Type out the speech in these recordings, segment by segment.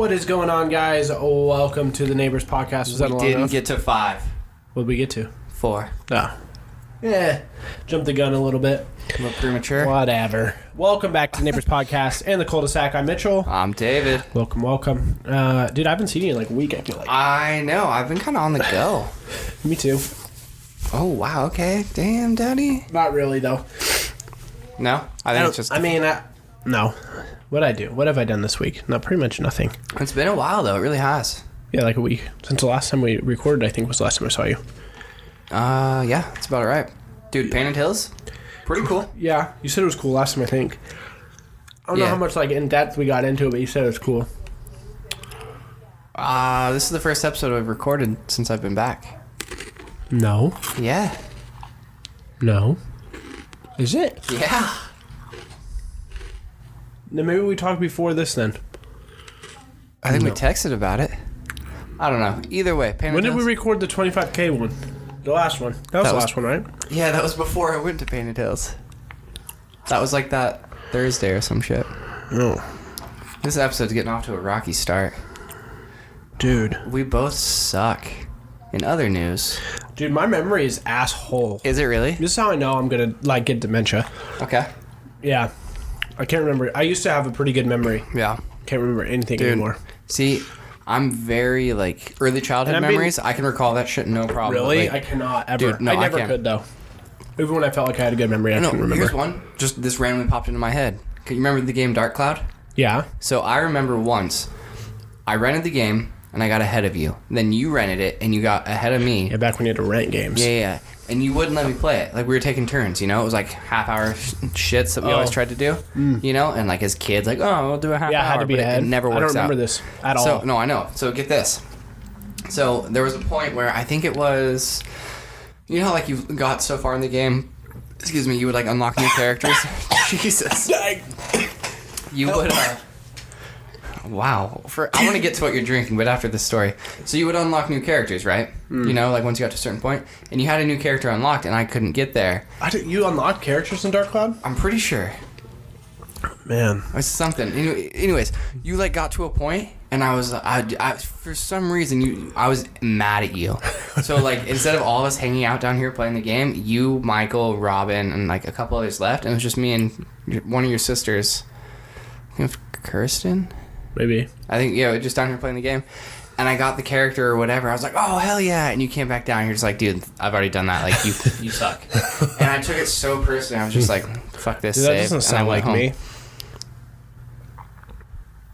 What is going on, guys? Welcome to the Neighbors Podcast. Was that We long didn't enough? get to 5. What did we get to? 4. Oh. Yeah. Jumped the gun a little bit. A little premature. Whatever. Welcome back to the Neighbors Podcast and the cul-de-sac. I'm Mitchell. I'm David. Welcome. Dude, I haven't seen you in like a week, I feel like. I know. I've been kind of on the go. Me too. Oh, wow. Okay. Damn, daddy. Not really, though. No? I think it's just... no. What'd I do? What have I done this week? Not pretty much nothing. It's been a while, though. It really has. Yeah, like a week. Since the last time we recorded, I think was the last time I saw you. Yeah. That's about it, right. Dude, Painted Hills? Pretty cool. Yeah. You said it was cool last time, I think. I don't know how much like in depth we got into it, but you said it was cool. This is the first episode I've recorded since I've been back. No. Yeah. No. Is it? Yeah. Then maybe we talked before this then. I think we texted about it. I don't know. Either way, Painted When did Hills. we record the 25K one? The last one. That was the last one, right? Yeah, that was before I went to Painted Hills. That was like that Thursday or some shit. Oh. This episode's getting off to a rocky start. Dude. We both suck. In other news... Dude, my memory is asshole. Is it really? This is how I know I'm going to like get dementia. Okay. Yeah. I can't remember. I used to have a pretty good memory. Yeah. Can't remember anything anymore. See, I'm very, like, early childhood memories. I can recall that shit no problem. Really? Like, I cannot ever. Dude, no, I never can't. could, though. Even when I felt like I had a good memory, I couldn't remember. Here's one. Just this randomly popped into my head. Can you remember the game Dark Cloud? Yeah. So I remember once, I rented the game, and I got ahead of you. Then you rented it, and you got ahead of me. Yeah, back when you had to rent games. Yeah. And you wouldn't let me play it. Like, we were taking turns, you know? It was like half-hour shits that we always tried to do, you know? And, like, as kids, like, oh, we'll do a half hour. Yeah, I had to be but ahead. It never works out. I don't remember this at all. So, no, I know. So, get this. So, there was a point where I think it was... You know how, like, you got so far in the game... Excuse me, you would, like, unlock new characters? Jesus. You would, Wow. I want to get to what you're drinking, but after this story. So you would unlock new characters, right? You know, like once you got to a certain point. And you had a new character unlocked, and I couldn't get there. You unlocked characters in Dark Cloud? I'm pretty sure. Man. It's something. Anyways, you like got to a point, and I was, for some reason, I was mad at you. So like, instead of all of us hanging out down here playing the game, you, Michael, Robin, and like a couple others left, and it was just me and one of your sisters. I think it was Kirsten? Maybe. I think, just down here playing the game. And I got the character or whatever. I was like, oh, hell yeah. And you came back down. You're just like, dude, I've already done that. Like, you suck. And I took it so personally. I was just like, fuck this, Dude, that save. doesn't sound like me.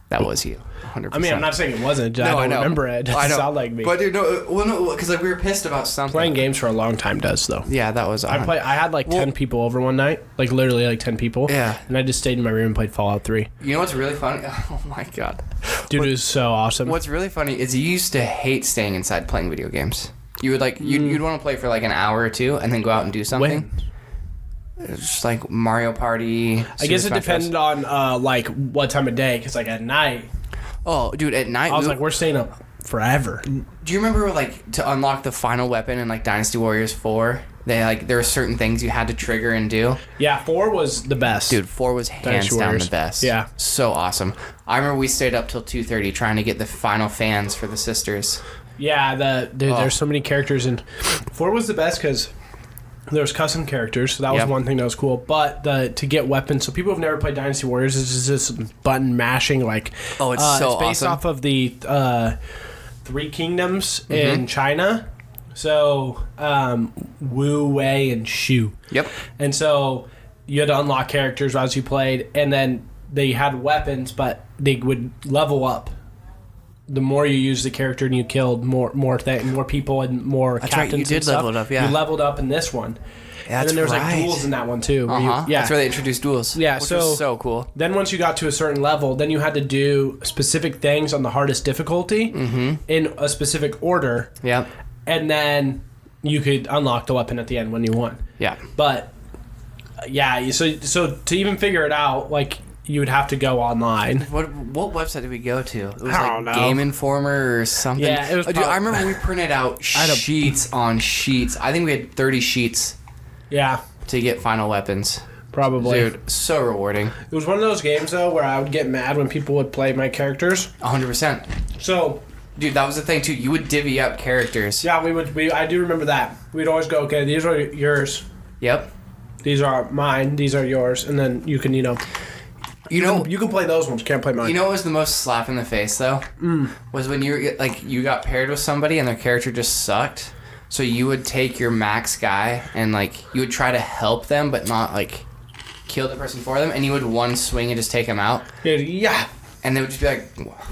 That was you. 100%. I mean, I'm not saying it wasn't. I don't remember it. It doesn't sound like me. But dude, no, because like we were pissed about something. Playing games for a long time does, though. Yeah, that was... I had like 10 people over one night. Like, literally like 10 people. Yeah. And I just stayed in my room and played Fallout 3. You know what's really funny? Oh, my God. Dude, it was so awesome. What's really funny is you used to hate staying inside playing video games. You would like... You'd want to play for like an hour or two and then go out and do something. It's just like Mario Party. I guess it depended on like what time of day, because like at night... Oh, dude, at night... I was like, we're staying up forever. Do you remember, like, to unlock the final weapon in, like, Dynasty Warriors 4? There were certain things you had to trigger and do. Yeah, 4 was the best. Dude, 4 was hands down the best. Yeah. So awesome. I remember we stayed up till 2:30 trying to get the final fans for the sisters. Yeah, there's so many characters, and 4 was the best because... There was custom characters, so that was one thing that was cool. But to get weapons, so people who've never played Dynasty Warriors, it's just this button mashing, like... Oh, it's so It's based awesome. off of the Three Kingdoms in China. So, Wu, Wei, and Shu. Yep. And so, you had to unlock characters as you played, and then they had weapons, but they would level up. The more you used the character and you killed more people and more That's captains. right, you did and stuff, level it up, yeah. You leveled up in this one. Yeah, and then there was like duels in that one too. Yeah. That's where they introduced duels. Yeah, which was so cool. Then once you got to a certain level, then you had to do specific things on the hardest difficulty in a specific order. Yep. And then you could unlock the weapon at the end when you won. Yeah. But yeah, so to even figure it out, like you would have to go online. What website did we go to? It was I don't know. Game Informer or something. Yeah, it was. Dude, I remember we printed out sheets on sheets. I think we had 30 sheets. Yeah. To get final weapons. Probably. Dude, so rewarding. It was one of those games, though, where I would get mad when people would play my characters. 100%. So... Dude, that was the thing, too. You would divvy up characters. Yeah, I do remember that. We'd always go, okay, these are yours. Yep. These are mine. These are yours. And then you can, you can play those ones. Can't play mine. You know what was the most slap in the face, though? Was when you got paired with somebody and their character just sucked. So you would take your max guy and, you would try to help them, but not, kill the person for them. And you would one swing and just take them out. Yeah. And they would just be like,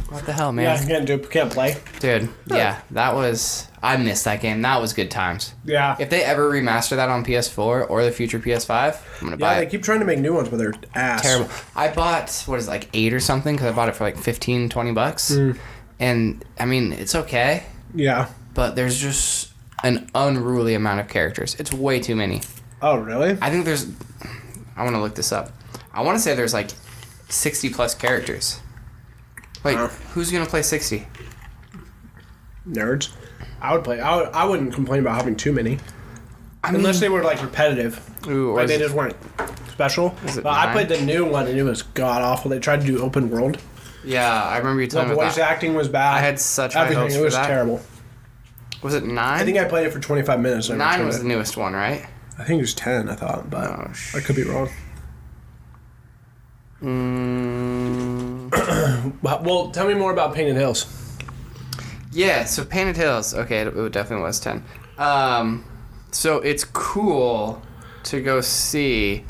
what the hell, man? Yeah, can't play. Dude, yeah, I missed that game. That was good times. Yeah. If they ever remaster that on PS4 or the future PS5, I'm going to buy it. Yeah, they keep trying to make new ones, but they're ass. Terrible. I bought, 8 or something, because I bought it for $15, $20. And, I mean, it's okay. Yeah. But there's just an unruly amount of characters. It's way too many. Oh, really? I think I want to look this up. I want to say there's 60 plus characters. Wait, who's going to play 60? Nerds. I would play. I wouldn't complain about having too many. Unless they were repetitive. Ooh, they just weren't special. But I played the new one and it was god awful. They tried to do open world. Yeah, I remember you telling me about that. The voice acting was bad. I had such high hopes for that. It was terrible. Was it 9? I think I played it for 25 minutes. 9 was the newest one, right? I think it was 10, I thought. But I could be wrong. Well, tell me more about Painted Hills. Yeah, so Painted Hills. Okay, it definitely was 10. So it's cool to go see,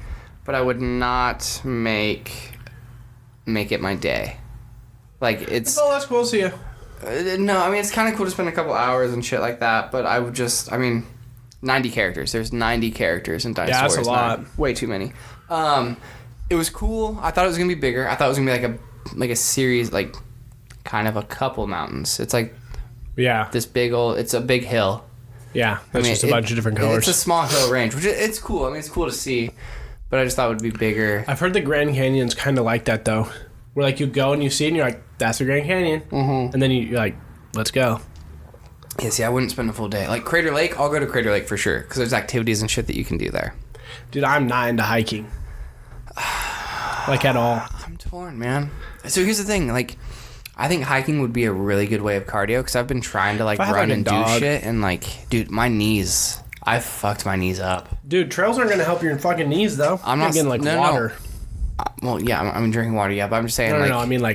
but I would not make it my day. It's... Oh, that's cool to see you. No, I mean, it's kind of cool to spend a couple hours and shit like that, but I would just... 90 characters. There's 90 characters in Dice Yeah, Warriors. that's a lot. Way too many. It was cool. I thought it was going to be bigger. I thought it was going to be a series, kind of a couple mountains. It's yeah, this big it's a big hill. Yeah, that's just a bunch of different colors. It's a small hill range, which it's cool. It's cool to see, but I just thought it would be bigger. I've heard the Grand Canyon's kind of like that, though. Where, you go and you see it and you're like, that's the Grand Canyon. Mm-hmm. And then you're like, let's go. Yeah, see, I wouldn't spend a full day. Crater Lake, I'll go to Crater Lake for sure, because there's activities and shit that you can do there. Dude, I'm not into hiking. At all. I'm torn, man. So here's the thing, I think hiking would be a really good way of cardio, because I've been trying to, run and do shit, and, dude, my knees, I fucked my knees up. Dude, trails aren't going to help your fucking knees, though. I'm not getting, water. No. Well, yeah, I'm drinking water, yeah, but I'm just saying, No, I mean, a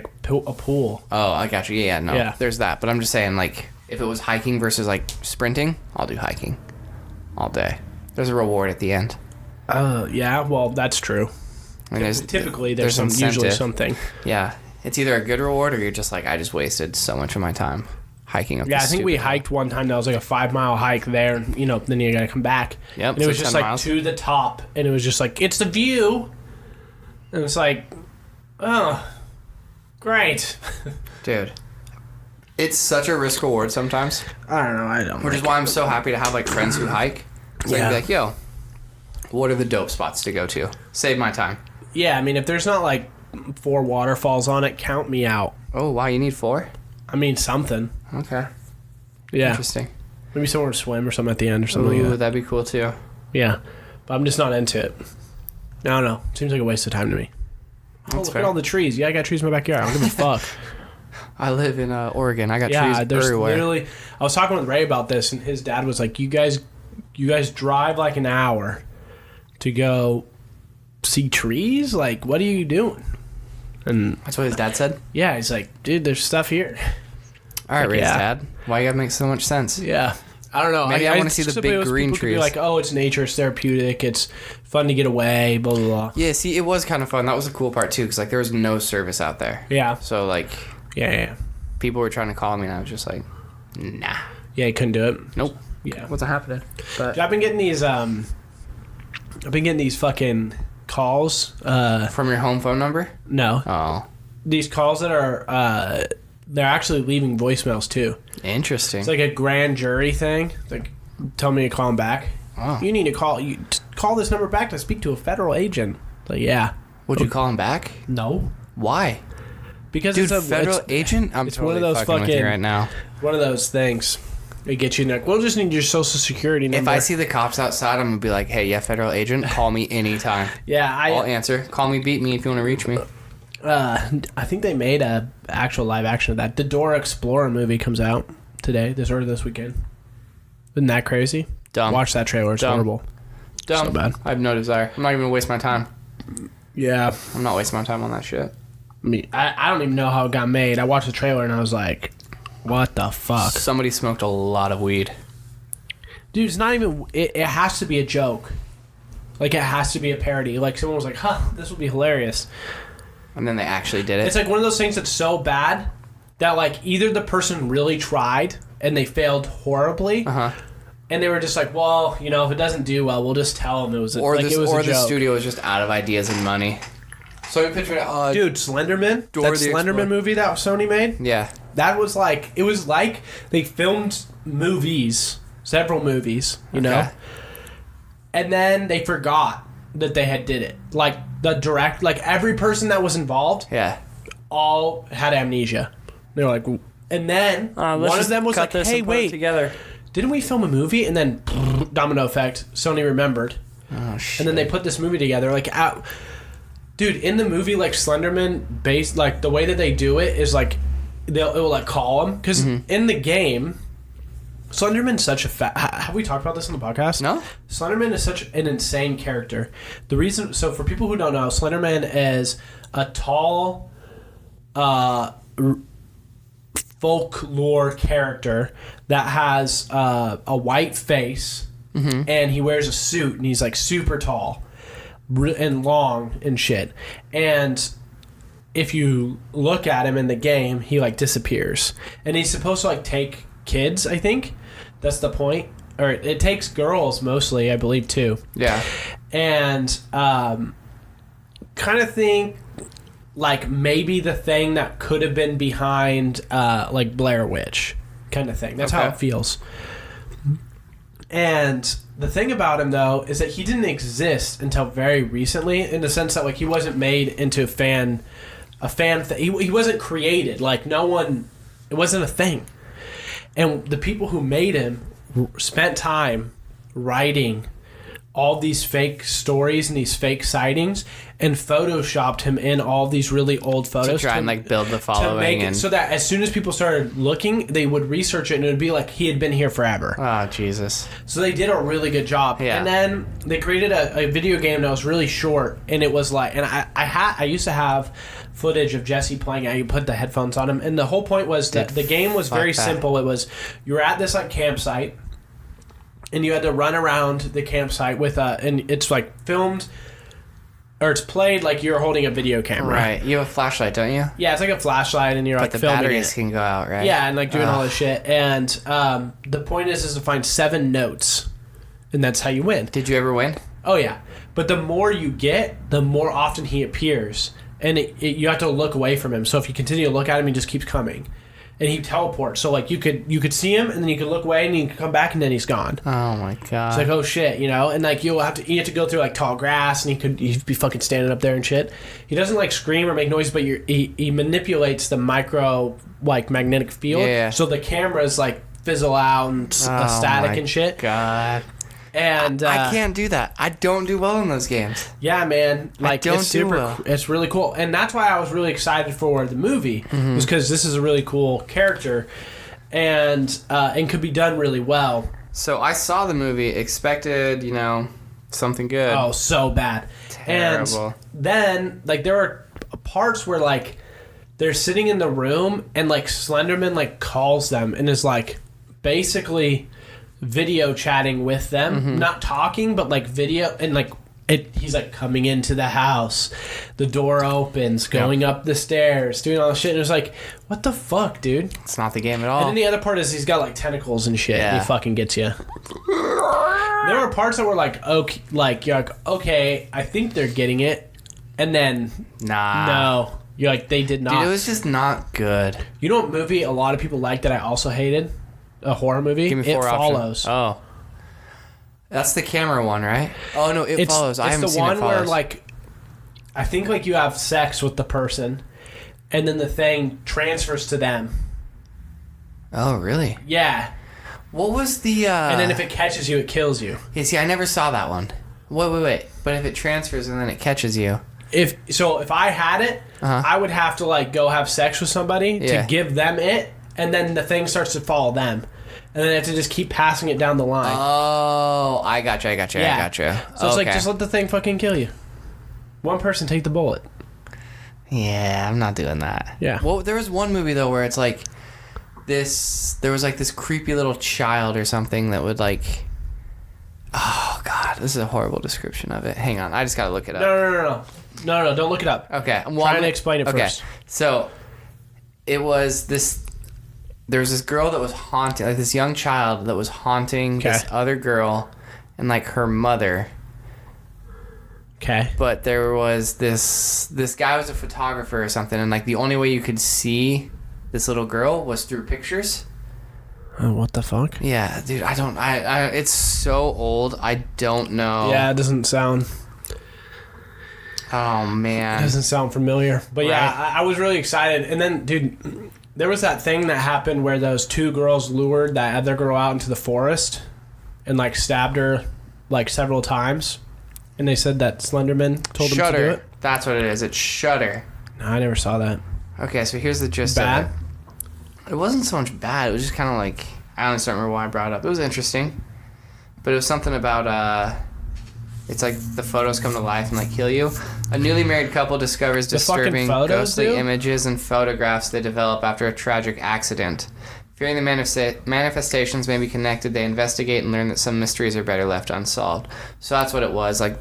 pool. Oh, I got you. Yeah, no. Yeah. There's that, but I'm just saying, if it was hiking versus, sprinting, I'll do hiking all day. There's a reward at the end. Yeah, well, that's true. Typically, there's usually something. Yeah. It's either a good reward or you're just I just wasted so much of my time hiking up Yeah, I think we hiked one time that was a 5-mile hike there, then you gotta come back. Yep. And it was just to the top, and it was just it's the view. And it's oh, great. Dude. It's such a risk reward sometimes. I don't know, I don't. Which is why I'm so happy to have friends who hike. So I can be yo, what are the dope spots to go to? Save my time. Yeah, I mean, if there's not 4 waterfalls on it, count me out. Oh, wow, you need 4? I mean, something. Okay. Yeah. Interesting. Maybe somewhere to swim or something at the end or something like that. That'd be cool too. Yeah. But I'm just not into it. I don't know. Seems like a waste of time to me. Look at all the trees. Yeah, I got trees in my backyard. I don't give a fuck. I live in Oregon. I got trees everywhere. Literally, I was talking with Ray about this, and his dad was like, you guys drive an hour to go see trees? What are you doing? And that's what his dad said? Yeah, he's like, dude, there's stuff here. All right, Ray's dad. Why you gotta make so much sense? Yeah. I don't know. Maybe I want to see the big green trees. Could be it's nature, it's therapeutic, it's fun to get away, blah, blah, blah. Yeah, see, it was kind of fun. That was the cool part, too, because, there was no service out there. Yeah. So, Yeah. People were trying to call me, and I was just nah. Yeah, you couldn't do it? Nope. Yeah. What's happening? But I've been getting these fucking calls. From your home phone number? No. Oh. These calls that are, they're actually leaving voicemails, too. Interesting. It's a grand jury thing. Tell me to call them back. Oh. You need to call this number back to speak to a federal agent. Yeah. Would you call him back? No. Why? Because dude, it's a federal agent. I'm it's totally one of those fucking with you right now. One of those things. They get you in there. We'll just need your social security number. If I see the cops outside, I'm going to be like, hey, yeah, federal agent, call me anytime. Yeah, I'll answer. Call me, beat me if you want to reach me. I think they made a actual live action of that. The Dora Explorer movie comes out today, this weekend. Isn't that crazy? Dumb. Watch that trailer. It's horrible. Dumb. So bad. I have no desire. I'm not even going to waste my time. Yeah. I'm not wasting my time on that shit. I don't even know how it got made. I watched the trailer and I was like, what the fuck? Somebody smoked a lot of weed. Dude, it's not even... It has to be a joke. Like, it has to be a parody. Like, someone was like, this would be hilarious. And then they actually did it. It's like one of those things that's so bad that, like, either the person really tried and they failed horribly, and they were just like, well, you know, if it doesn't do well, we'll just tell them it was a, or like, it was a joke. the studio was just out of ideas and money. So we pictured dude, Slenderman? Dora that Slenderman movie that Sony made? Yeah. That was like... It was like they filmed movies, several movies, you know? And then they forgot that they had did it. Like, every person that was involved... Yeah. All had amnesia. They were like... And then one of them was like, hey, wait. Together. Didn't we film a movie? And then, domino effect, Sony remembered. Oh, shit. And then they put this movie together. Like, dude, in the movie, like, Slenderman, based, like, the way that they do it is, like, it will, like, call him. Because in the game, Slenderman's such a have we talked about this on the podcast? No. Slenderman is such an insane character. The reason... So, for people who don't know, Slenderman is a tall, folklore character that has a white face, and he wears a suit, and he's like super tall and long and shit. And if you look at him in the game, he like disappears, and he's supposed to like take kids. I think that's the point, or it takes girls mostly, I believe, too. Yeah. And kind of think like maybe the thing that could have been behind like Blair Witch kind of thing. That's how it feels. And the thing about him, though, is that he didn't exist until very recently, in the sense that like he wasn't made into a fan he wasn't created. Like, no one... It wasn't a thing. And the people who made him spent time writing all these fake stories and these fake sightings, and photoshopped him in all these really old photos to try and like build the following, and so that as soon as people started looking, they would research it and it would be like he had been here forever. Oh, Jesus. So they did a really good job. Yeah. And then they created a video game that was really short, and it was like, and I used to have footage of Jesse playing it. You put the headphones on him, and the whole point was that the game was very simple. It was, you were at this like campsite, and you had to run around the campsite with and it's like filmed, or it's played like you're holding a video camera. Right. You have a flashlight, don't you? Yeah, it's like a flashlight, and you're like filming it. But the batteries can go out, right? Yeah, and like doing all this shit. And the point is to find 7 notes, and that's how you win. Did you ever win? Oh yeah, but the more you get, the more often he appears, and you have to look away from him. So if you continue to look at him, he just keeps coming. And he teleports, so like you could see him, and then you could look away, and you could come back, and then he's gone. Oh my god! It's like, oh shit, you know, and like you have to go through like tall grass, and you'd be fucking standing up there and shit. He doesn't like scream or make noise, but he manipulates the micro like magnetic field, so the cameras like fizzle out and static and shit. God. And I can't do that. I don't do well in those games. Yeah, man. Like, I don't it's super. do well. It's really cool, and that's why I was really excited for the movie, was because this is a really cool character, and could be done really well. So I saw the movie, expected, something good. Oh, so bad. Terrible. And then like there are parts where like they're sitting in the room, and like Slenderman like calls them and is like basically video chatting with them, not talking, but like video, and like he's like coming into the house, the door opens, going up the stairs, doing all this shit, and it's like, what the fuck, dude? It's not the game at all. And then the other part is he's got like tentacles and shit, and he fucking gets you. There were parts that were like, okay, like you're like, okay, I think they're getting it, and then no, you're like, they did not. Dude, it was just not good. You know what movie a lot of people like that I also hated? A horror movie? Give me 4 It Follows. Oh. That's the camera one, right? Oh, no, It Follows. I haven't seen It Follows. It's the one where, like, I think, like, you have sex with the person, and then the thing transfers to them. Oh, really? Yeah. What was the... And then if it catches you, it kills you. Yeah, see, I never saw that one. Wait. But if it transfers and then it catches you... If I had it, I would have to like go have sex with somebody to give them it, and then the thing starts to follow them. And then I have to just keep passing it down the line. Oh, I gotcha. So it's like, just let the thing fucking kill you. One person take the bullet. Yeah, I'm not doing that. Yeah. Well, there was one movie, though, where it's like this... There was like this creepy little child or something that would like... Oh, God. This is a horrible description of it. Hang on. I just gotta look it up. No, don't look it up. Okay. Well, trying to explain it first. So, it was this... There was this girl that was haunting... Like, this young child that was haunting this other girl and, like, her mother. Okay. But there was this guy was a photographer or something, and, like, the only way you could see this little girl was through pictures. What the fuck? Yeah, dude, I it's so old, I don't know. Yeah, it doesn't sound... Oh, man. It doesn't sound familiar. But right? yeah, I was really excited. And then, dude, there was that thing that happened where those two girls lured that other girl out into the forest and, like, stabbed her, like, several times. And they said that Slenderman told them to do it. That's what it is. It's Shudder. No, I never saw that. Okay, so here's the gist of it. It wasn't so much bad. It was just kind of like... I honestly don't remember why I brought it up. It was interesting. But it was something about... It's like the photos come to life and like kill you. A newly married couple discovers disturbing ghostly images and photographs they develop after a tragic accident. Fearing the manifestations may be connected, they investigate and learn that some mysteries are better left unsolved. So that's what it was. Like,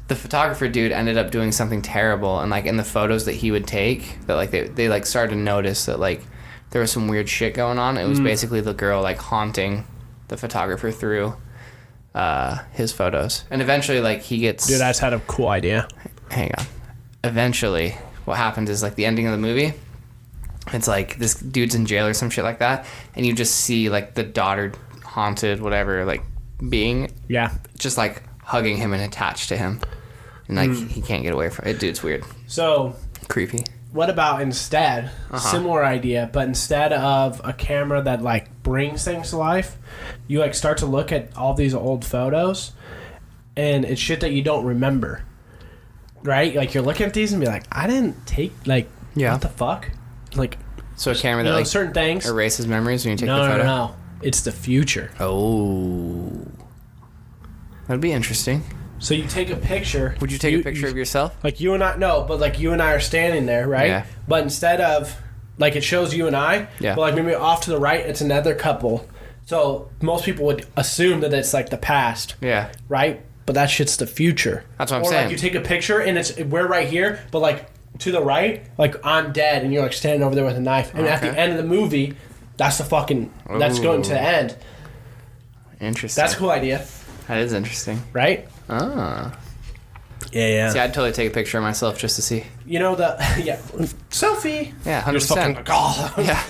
the photographer dude ended up doing something terrible, and like in the photos that he would take, that like they like started to notice that like there was some weird shit going on. It was basically the girl like haunting the photographer through his photos. And eventually, like, he gets... Dude, I just had a cool idea. Hang on. Eventually, what happens is, like, the ending of the movie, it's like this dude's in jail or some shit like that, and you just see, like, the daughter haunted, whatever, like, being... Yeah. Just, like, hugging him and attached to him. And, like, he can't get away from it. Dude's weird. So... Creepy. What about instead, similar idea, but instead of a camera that, like, brings things to life, you, like, start to look at all these old photos, and it's shit that you don't remember, right? Like, you're looking at these and be like, I didn't take, like, what the fuck? Like, so a camera that, like, certain things erases memories when you take the photo? No. It's the future. Oh. That'd be interesting. So you take a picture. Would you take a picture of yourself? Like you and I, no, but like you and I are standing there, right? Yeah. But instead of, like, it shows you and I, but like maybe off to the right, it's another couple. So most people would assume that it's like the past. Yeah. Right? But that shit's the future. That's what I'm saying. Or like you take a picture and we're right here, but like to the right, like I'm dead and you're like standing over there with a knife. And at the end of the movie, that's the fucking, that's going to the end. Interesting. That's a cool idea. That is interesting. Right? Ah. Yeah. See, I'd totally take a picture of myself just to see. You know, selfie. Yeah, 100%. You're fucking like, oh. Yeah.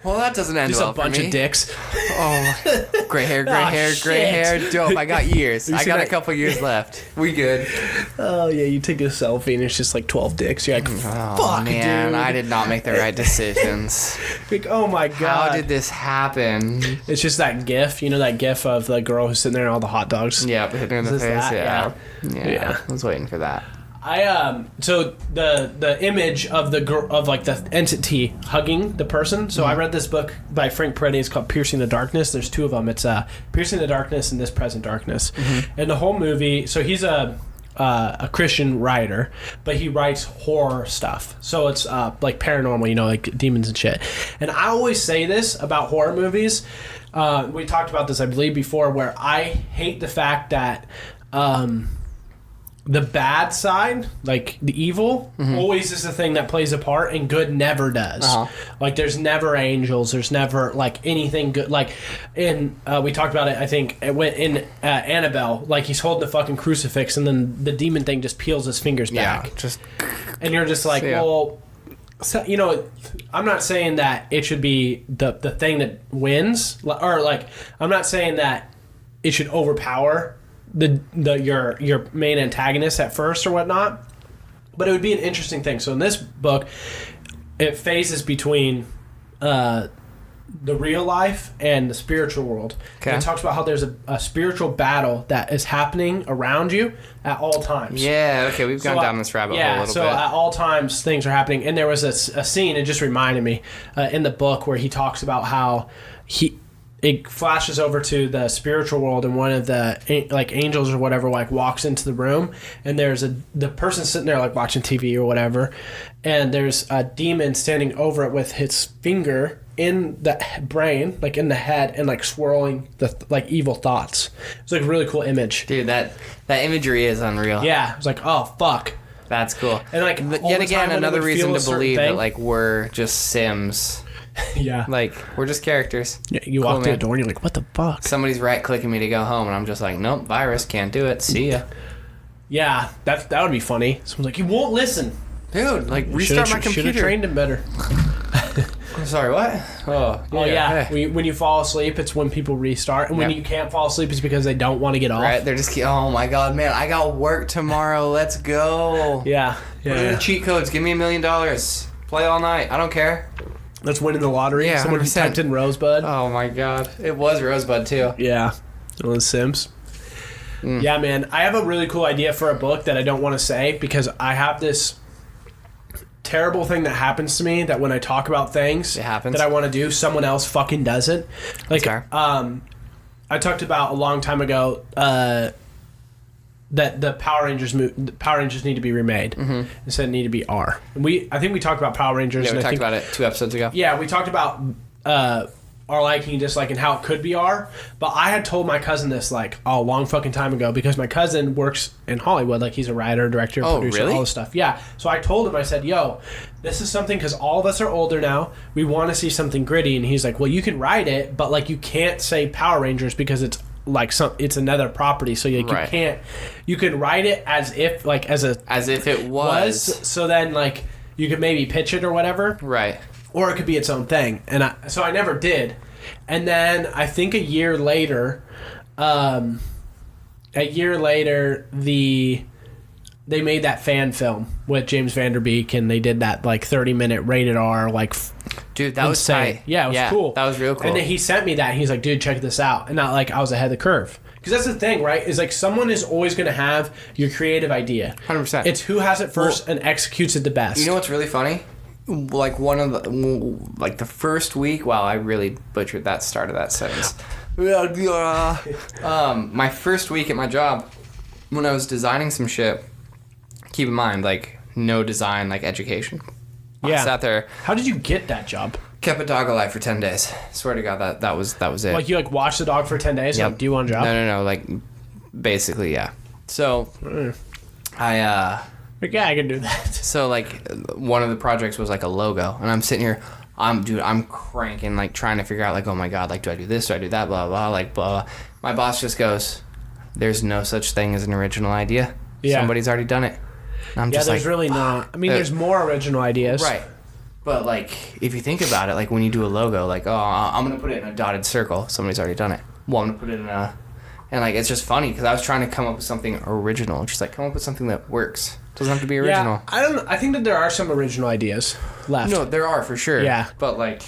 Well, that doesn't end just well a bunch for me. of dicks. Oh, gray hair. Dope. I got years. I got a couple years left. We good. Oh, yeah, you take a selfie and it's just like 12 dicks. You're like, fuck, man, dude. I did not make the right decisions. Like, oh my God. How did this happen? It's just that gif. You know that gif of the girl who's sitting there and all the hot dogs? Yeah, hitting her in the face. That? Yeah. I was waiting for that. So the image of the girl, of like the entity hugging the person. So I read this book by Frank Peretti. It's called Piercing the Darkness. There's two of them. It's Piercing the Darkness and This Present Darkness. And the whole movie. So he's a Christian writer, but he writes horror stuff. So it's like paranormal, you know, like demons and shit. And I always say this about horror movies. We talked about this, I believe, before, where I hate the fact that the bad side, like the evil, always is the thing that plays a part, and good never does. Like, there's never angels. There's never, like, anything good. Like, we talked about it, I think, in Annabelle. Like, he's holding the fucking crucifix, and then the demon thing just peels his fingers back. And you're just like, well, so, you know, I'm not saying that it should be the thing that wins. Or, like, I'm not saying that it should overpower your main antagonist at first or whatnot, but it would be an interesting thing. So in this book, it phases between the real life and the spiritual world. Okay. And it talks about how there's a spiritual battle that is happening around you at all times. Yeah, okay, we've gone down this rabbit hole a little bit. Yeah, so at all times things are happening. And there was a scene, it just reminded me, in the book where he talks about how it flashes over to the spiritual world, and one of the like angels or whatever like walks into the room, and there's the person sitting there like watching TV or whatever, and there's a demon standing over it with his finger in the brain, like in the head, and like swirling the like evil thoughts. It's like a really cool image. Dude, that imagery is unreal. Yeah, it's like, oh fuck. That's cool. And like yet again, another reason to believe that like we're just Sims. Yeah. Like, we're just characters. Yeah, you walk through the door and you're like, what the fuck? Somebody's right-clicking me to go home, and I'm just like, nope, virus, can't do it. See ya. Yeah, that would be funny. Someone's like, you won't listen. Dude, like, restart my computer. Should have trained him better. I'm sorry, what? Oh, yeah. Hey. When you fall asleep, it's when people restart. And when you can't fall asleep, it's because they don't want to get off. Right, they're just, oh my god, man, I got work tomorrow. Let's go. Yeah. What are the cheat codes? Give me $1 million. Play all night. I don't care. That's winning the lottery. Yeah, someone 100%. typed in Rosebud. Oh my god. It was Rosebud, too. Yeah. It was Sims. Yeah, man. I have a really cool idea for a book that I don't want to say because I have this terrible thing that happens to me that when I talk about things that I want to do, someone else fucking does it. Like, I talked about a long time ago that the Power Rangers need to be remade instead of need to be R. And I think we talked about Power Rangers. Yeah, we talked about it 2 episodes ago. Yeah, we talked about our liking and disliking how it could be R. But I had told my cousin this like a long fucking time ago because my cousin works in Hollywood. Like he's a writer, director, producer, all this stuff. Yeah. So I told him, I said, yo, this is something because all of us are older now. We want to see something gritty. And he's like, well, you can write it, but like you can't say Power Rangers because it's like it's another property, so like you can't. You can write it as if it was. So then like you could maybe pitch it or whatever, right? Or it could be its own thing. And I never did. And then I think a year later, they made that fan film with James Van Der Beek, and they did that like 30-minute rated R like. Dude, that was tight. Yeah, it was cool. That was real cool. And then he sent me that, and he's like, dude, check this out. And not like I was ahead of the curve. Because that's the thing, right? Is like someone is always going to have your creative idea. 100%. It's who has it first and executes it the best. You know what's really funny? Like the first week, wow, I really butchered that start of that sentence. My first week at my job, when I was designing some shit, keep in mind, like, no design, like, education. Yeah. I sat there. How did you get that job? Kept a dog alive for 10 days. Swear to God, that was it. Like, you, like, watched the dog for 10 days? Yep. Like, do you want a job? No, like, basically, yeah. So, I can do that. So, like, one of the projects was, like, a logo. And I'm sitting here, I'm cranking, like, trying to figure out, like, oh, my God, like, do I do this? Do I do that? Blah, blah, like, blah. My boss just goes, there's no such thing as an original idea. Yeah. Somebody's already done it. And I'm there's really not. I mean, there's more original ideas. Right. But, like, if you think about it, like, when you do a logo, like, oh, I'm going to put it in a dotted circle. Somebody's already done it. Well, I'm going to put it in a... And, like, it's just funny because I was trying to come up with something original. She's like, come up with something that works. Doesn't have to be original. Yeah, I think that there are some original ideas left. No, there are for sure. Yeah. But, like,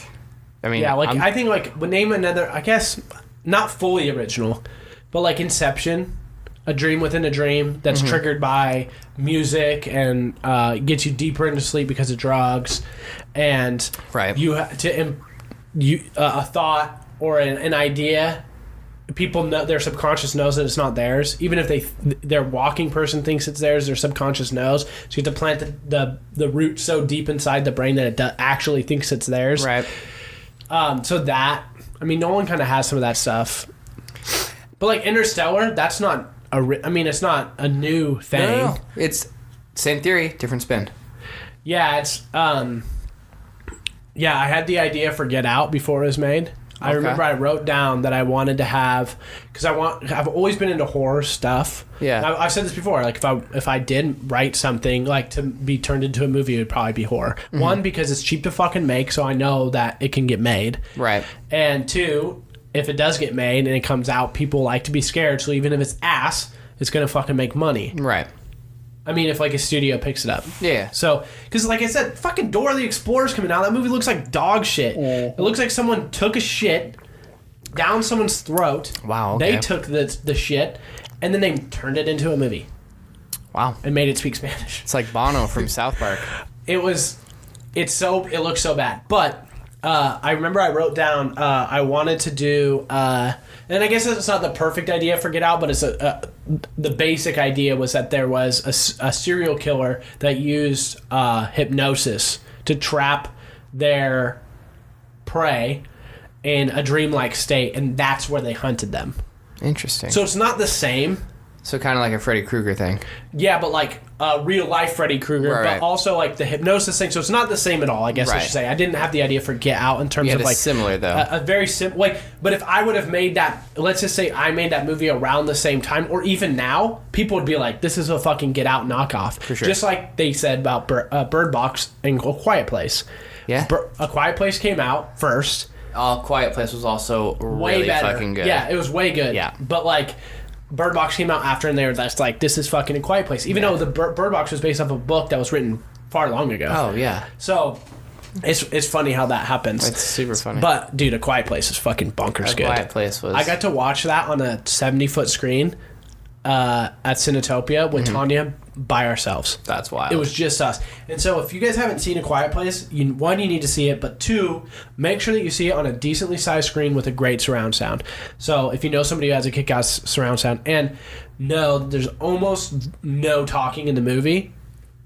I mean... Yeah, like, I think, like, name another... I guess, not fully original, but, like, Inception... A dream within a dream that's triggered by music and gets you deeper into sleep because of drugs, and you a thought or an idea. People know their subconscious knows that it's not theirs, even if their walking person thinks it's theirs. Their subconscious knows, so you have to plant the root so deep inside the brain that it actually thinks it's theirs. Right. So that Nolan kind of has some of that stuff, but like Interstellar, that's not. It's not a new thing. No. It's same theory, different spin. Yeah, it's I had the idea for Get Out before it was made. Okay. I remember I wrote down that I wanted to have because I've always been into horror stuff. Yeah, I've said this before. Like if I did write something like to be turned into a movie, it would probably be horror. Mm-hmm. One, because it's cheap to fucking make, so I know that it can get made. Right. And two, if it does get made and it comes out, people like to be scared. So even if it's ass, it's going to fucking make money. Right. I mean, if like a studio picks it up. Yeah. So, because like I said, fucking Dora the Explorer's coming out. That movie looks like dog shit. It looks like someone took a shit down someone's throat. Wow. Okay. They took the shit, and then they turned it into a movie. Wow. And made it speak Spanish. It's like Bono from South Park. It looks so bad. But I remember I wrote down I wanted to do, and I guess it's not the perfect idea for Get Out, but it's the basic idea was that there was a serial killer that used hypnosis to trap their prey in a dreamlike state, and that's where they hunted them. Interesting. So it's not the same. So kind of like a Freddy Krueger thing. Yeah, but like real life Freddy Krueger, Right. but also like the hypnosis thing. So it's not the same at all, I guess I Right. should say. I didn't have the idea for Get Out in terms of like similar though. a very simple like. But if I would have made that, let's just say I made that movie around the same time, or even now, people would be like, "This is a fucking Get Out knockoff." For sure. Just like they said about Bird Box and A Quiet Place. Yeah. A Quiet Place came out first. Quiet Place was also Way really better. fucking good. Yeah, it was way good. Yeah. But like Bird Box came out after, and they were just like, this is fucking A Quiet Place. Even though the Bird Box was based off a book that was written far long ago. Oh yeah. So it's funny how that happens. It's super funny. But dude, A Quiet Place is fucking bonkers good. Quiet Place was. I got to watch that on a 70-foot screen at Cinetopia with Tanya by ourselves. That's wild. It was just us. And so if you guys haven't seen A Quiet Place, one, you need to see it, but two, make sure that you see it on a decently sized screen with a great surround sound. So if you know somebody who has a kick-ass surround sound, and no, there's almost no talking in the movie.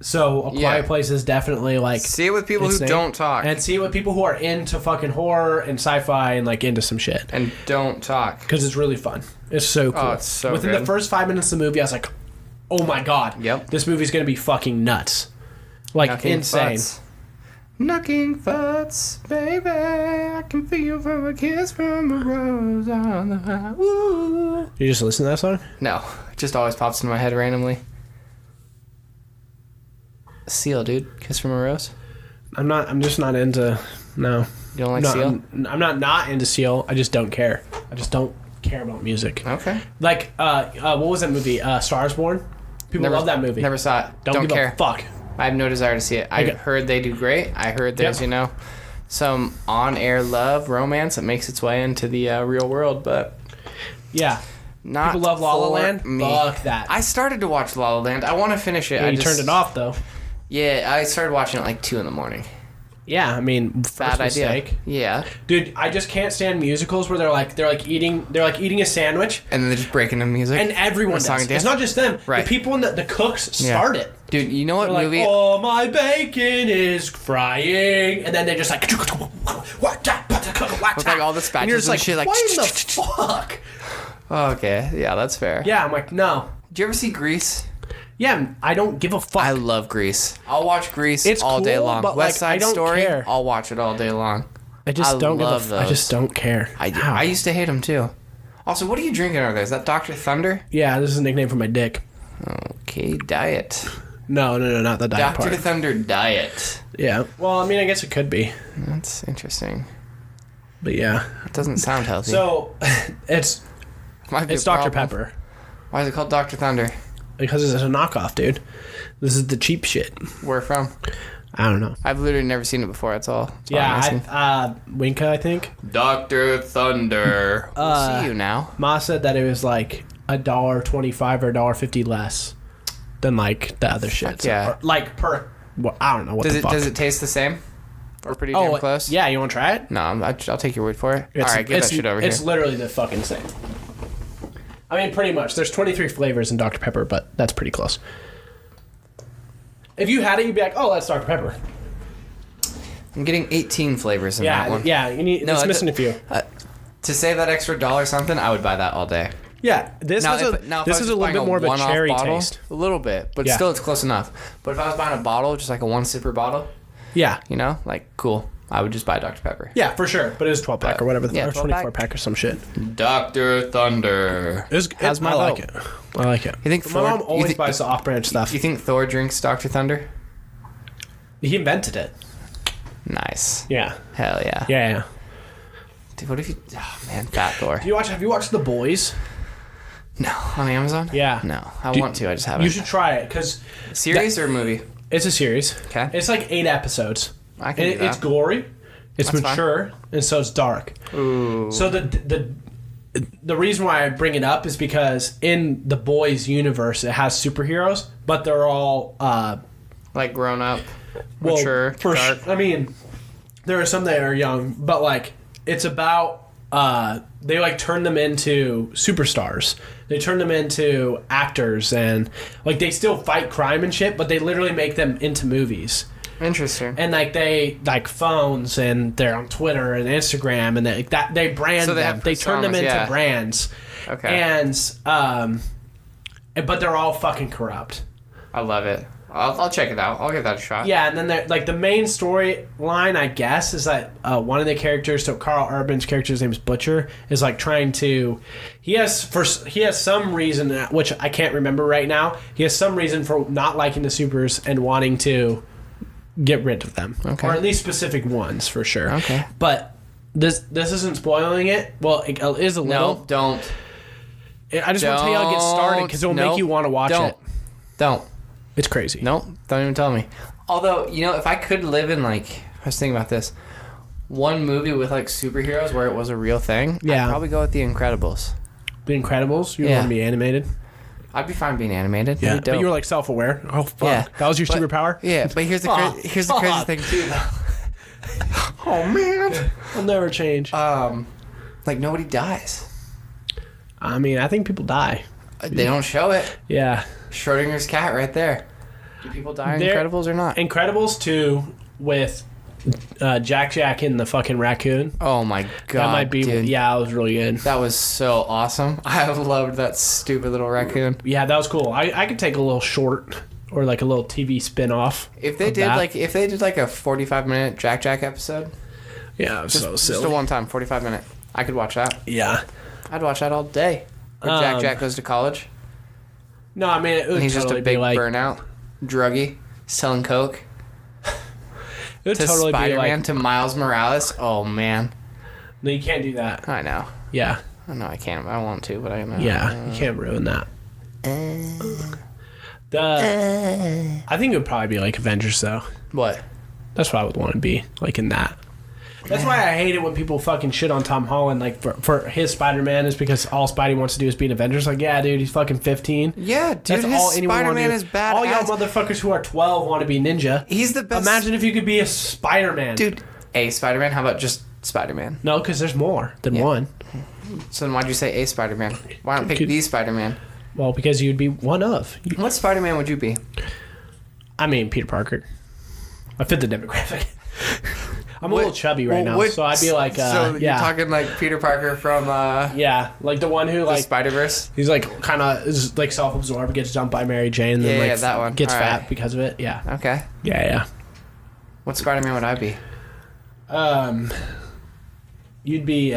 So A Quiet Place is definitely like... See it with people who insane. don't talk. And see it with people who are into fucking horror and sci-fi and like into some shit. And don't talk. Because it's really fun. It's so cool. Oh, it's so Within good. the first 5 minutes of the movie, I was like, oh my god. Yep. This movie's going to be fucking nuts. Like, Knocking insane. Futs. Knocking futs, baby. I can feel from a kiss from a rose on the high. Woo. You just listen to that song? No, it just always pops into my head randomly. Seal, dude. Kiss from a rose. I'm just not into... No. You don't like No, Seal? I'm not into Seal. I just don't care. I just don't care about music. Okay. Like, what was that movie? Stars Born? People love that movie. Never saw it. Don't give care. a fuck. I have no desire to see it. I Okay. heard they do great. I heard there's, some on-air love, romance that makes its way into the real world, but Yeah. not People love La La for Land? me. Fuck that. I started to watch La La Land. I want to finish it. Yeah, I you just turned it off, though. Yeah, I started watching it like 2 a.m. Yeah, I mean, first Bad idea. mistake. Yeah. Dude, I just can't stand musicals where they're like eating a sandwich, And then they're just breaking the music. and everyone song does. and It's dance? not just them. Right. The people in the cooks start it. Dude, you know what They're like, movie? oh, my bacon is frying, and then they just like with like all the spatulas and you're just and like, shit, like, what in the fuck? Oh, okay, yeah, that's fair. Yeah, I'm like, no. Did you ever see Grease? Yeah, I don't give a fuck. I love Grease. I'll watch Grease It's all day cool, long. but, West like, I Side don't Story, care. I'll watch it all day long. I just don't give a love I those. just don't care. I used to hate them too. Also, what are you drinking over there? Is that Dr. Thunder? Yeah, this is a nickname for my dick. Okay, diet. No, not the diet Dr. part. Thunder diet. Yeah. Well, I mean, I guess it could be, That's interesting. but yeah. It doesn't sound healthy. So, it's Might be it's a Dr. problem. Pepper. Why is it called Dr. Thunder? Because it's a knockoff, dude. This is the cheap shit. Where from? I don't know. I've literally never seen it before. That's all. That's all I'm Yeah, asking. Winka, I think. Dr. Thunder. We'll see you now. Ma said that it was like $1.25 or $1.50 less than like the other shit. So, yeah. or, like per. Well, I don't know what Does the it fuck. does it taste the same? Or pretty damn close? Yeah, you want to try it? No, I'll take your word for it. It's, all right, get it's, that shit over here. It's literally the fucking same. I mean, pretty much. There's 23 flavors in Dr. Pepper, but that's pretty close. If you had it, you'd be like, oh, that's Dr. Pepper. I'm getting 18 flavors in that one. Yeah, you need. It's missing a few. To save that extra $1 something, I would buy that all day. Yeah, this is a little bit more of a cherry bottle, taste. A little bit, but Yeah. still it's close enough. But if I was buying a bottle, just like a 1-sipper bottle, Yeah. like cool, I would just buy Dr. Pepper. Yeah, for sure. But it was 12 pack or whatever, yeah, or 12 24 pack or some shit. Dr. Thunder. I like it. I like it. You think My Thor- mom always you buys the off-brand stuff. You think Thor drinks Dr. Thunder? He invented it. Nice. Yeah. Hell yeah. Yeah. Dude, what if you... Oh, man, Fat Thor. Have you watched The Boys? No, on Amazon. Yeah. No, I want to. I just haven't. You should try it because series or movie? It's a series. Okay. It's like 8 episodes. I can do that. It's gory. It's That's mature, and so it's dark. Ooh. So the reason why I bring it up is because in the boys' universe, it has superheroes, but they're all like grown up, mature, dark. I mean, there are some that are young, but like it's about they like turn them into superstars. They turn them into actors, and like they still fight crime and shit, but they literally make them into movies. Interesting. And like they like phones, and they're on Twitter and Instagram, and they brand them. They turn them into brands. Okay. And but they're all fucking corrupt. I love it. I'll check it out. I'll give that a shot. Yeah, and then like the main storyline, I guess, is that one of the characters, so Carl Urban's character's name is Butcher, is like trying to. He has some reason, which I can't remember right now. He has some reason for not liking the supers and wanting to get rid of them, okay. Or at least specific ones for sure. Okay, but this isn't spoiling it. Well, it is a little. No, don't. I just want to tell you how to get started because it will make you want to watch it. Don't. It's crazy. Nope, don't even tell me. Although, if I could live in I was thinking about this, one movie with like superheroes where it was a real thing, yeah, I'd probably go with The Incredibles. The Incredibles? You want to be animated? I'd be fine being animated. Yeah, but you were like self-aware. Oh fuck, yeah. That was your superpower. Yeah, but here's the crazy thing too. Oh man, I'll never change. Nobody dies. I mean, I think people die. They don't show it. Yeah. Schrodinger's cat right there. Do people die in Incredibles or not? Incredibles 2 with Jack and the fucking raccoon. Oh my god, that might be. Dude. Yeah, it was really good. That was so awesome. I loved that stupid little raccoon. Yeah, that was cool. I could take a little short or like a little TV spin-off. If they did a 45-minute Jack episode. Yeah, it was so silly. Just a one-time 45-minute. I could watch that. Yeah. I'd watch that all day. Or Jack goes to college. No, I mean, it would and he's totally just a big be burnout, druggy, selling coke. It would to totally Spider-Man, be to Miles Morales. Oh, man. No, you can't do that. I know. Yeah. I know I can't. I want to, but I know. Yeah, you can't ruin that. I think it would probably be like Avengers, though. What? That's what I would want to be, like in that. That's why I hate it when people fucking shit on Tom Holland, like for his Spider-Man, is because all Spidey wants to do is be an Avengers. Like, yeah, dude, he's fucking 15. Yeah, dude, that's all anyone Spider-Man is bad. All y'all motherfuckers who are 12 want to be Ninja. He's the best. Imagine if you could be a Spider-Man. Dude, a Spider-Man? How about just Spider-Man? No, because there's more than one. So then why'd you say a Spider-Man? Why not pick the Spider-Man? Well, because you'd be one of. What Spider-Man would you be? I mean, Peter Parker. I fit the demographic. I'm a little chubby right now, so I'd be like, so you're talking like Peter Parker from, yeah, like the one who, like, Spider-Verse? He's like, kind of, is like self-absorbed, gets jumped by Mary Jane, and then, like, that one. Gets all fat right. because of it, yeah. Okay. Yeah. What Spider-Man would I be? You'd be,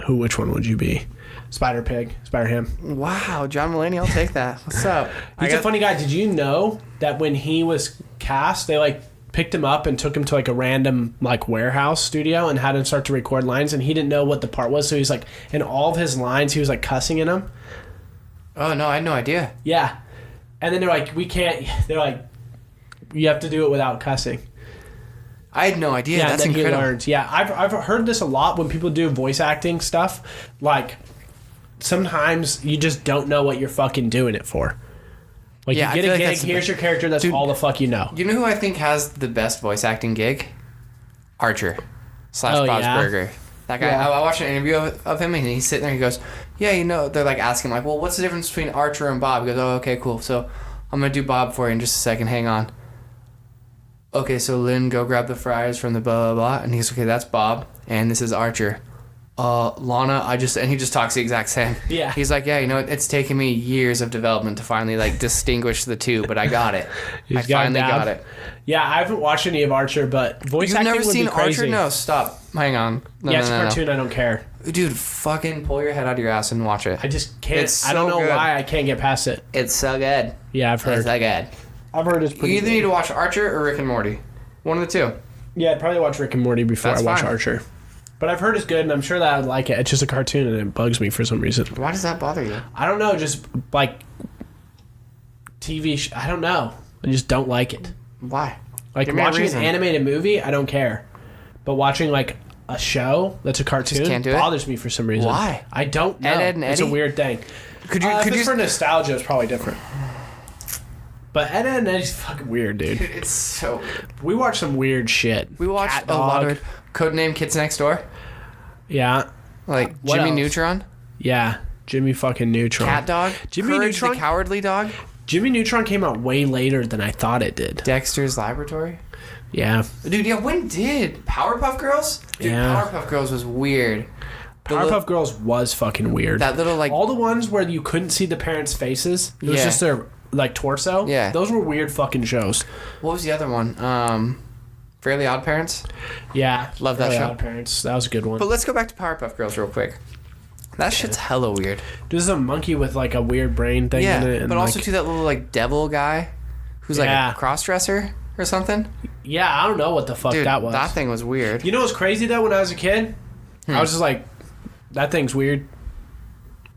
which one would you be? Spider-Pig, Spider-Ham. Wow, John Mulaney, I'll take that. What's up? He's a funny guy. Did you know that when he was cast, they, like, picked him up and took him to like a random like warehouse studio and had him start to record lines, and he didn't know what the part was, so he's like, in all of his lines he was like cussing in them. Oh no, I had no idea. Yeah. And then they're like, they're like, you have to do it without cussing. I had no idea. Yeah, that's and then incredible. He learned. Yeah, I've heard this a lot when people do voice acting stuff. Like, sometimes you just don't know what you're fucking doing it for. Like, you get a gig, here's your character, that's all the fuck you know. You know who I think has the best voice acting gig? Archer / Bob's Burger. That guy, I watched an interview of him, and he's sitting there, he goes, yeah, they're like asking, like, well, what's the difference between Archer and Bob? He goes, oh, okay, cool. So I'm going to do Bob for you in just a second, hang on. Okay, so Lynn, go grab the fries from the blah, blah, blah. And he's, okay, that's Bob, and this is Archer. Lana, and he just talks the exact same. Yeah. He's like, yeah, it's taken me years of development to finally like distinguish the two, but I got it. I finally got it. Yeah, I haven't watched any of Archer, but voice acting would be crazy. You've never seen Archer? No, stop. Hang on. No, it's a cartoon. I don't care. Dude, fucking pull your head out of your ass and watch it. I just can't. It's so I don't know good. why I can't get past it. It's so good. Yeah, I've heard. It's so good. I've heard it's pretty You either need to watch Archer or Rick and Morty. One of the two. Yeah, I'd probably watch Rick and Morty before I watch Archer. But I've heard it's good, and I'm sure that I'd like it. It's just a cartoon, and it bugs me for some reason. Why does that bother you? I don't know, just like TV. I don't know. I just don't like it. Why? Like watching an animated movie, I don't care. But watching like a show that's a cartoon bothers me for some reason. Why? I don't know. Ed and Eddie? It's a weird thing. Could you? If it's for nostalgia, it's probably different. But Ed and Eddie's fucking weird, dude. It's so weird. We watched some weird shit. We watched a lot of it. Codename Kids Next Door. Yeah. Like What Jimmy else? Neutron. Yeah. Jimmy fucking Neutron. Cat Dog. Jimmy Courage Neutron? the Cowardly Dog. Jimmy Neutron came out way later than I thought it did. Dexter's Laboratory. Yeah. Dude, yeah, when did Powerpuff Girls? Dude, Yeah. Powerpuff Girls was weird. Powerpuff Girls was fucking weird. That little, like... All the ones where you couldn't see the parents' faces. It was just their, like, torso. Yeah. Those were weird fucking shows. What was the other one? Fairly Odd Parents? Yeah. Love that Fairly show. Odd Parents. That was a good one. But let's go back to Powerpuff Girls real quick. That shit's hella weird. There's a monkey with, like, a weird brain thing in it. And but also, like, too, that little, like, devil guy who's, like, a cross-dresser or something. Yeah, I don't know what the fuck Dude, that was. that thing was weird. You know what's crazy, though, when I was a kid? I was just like, that thing's weird.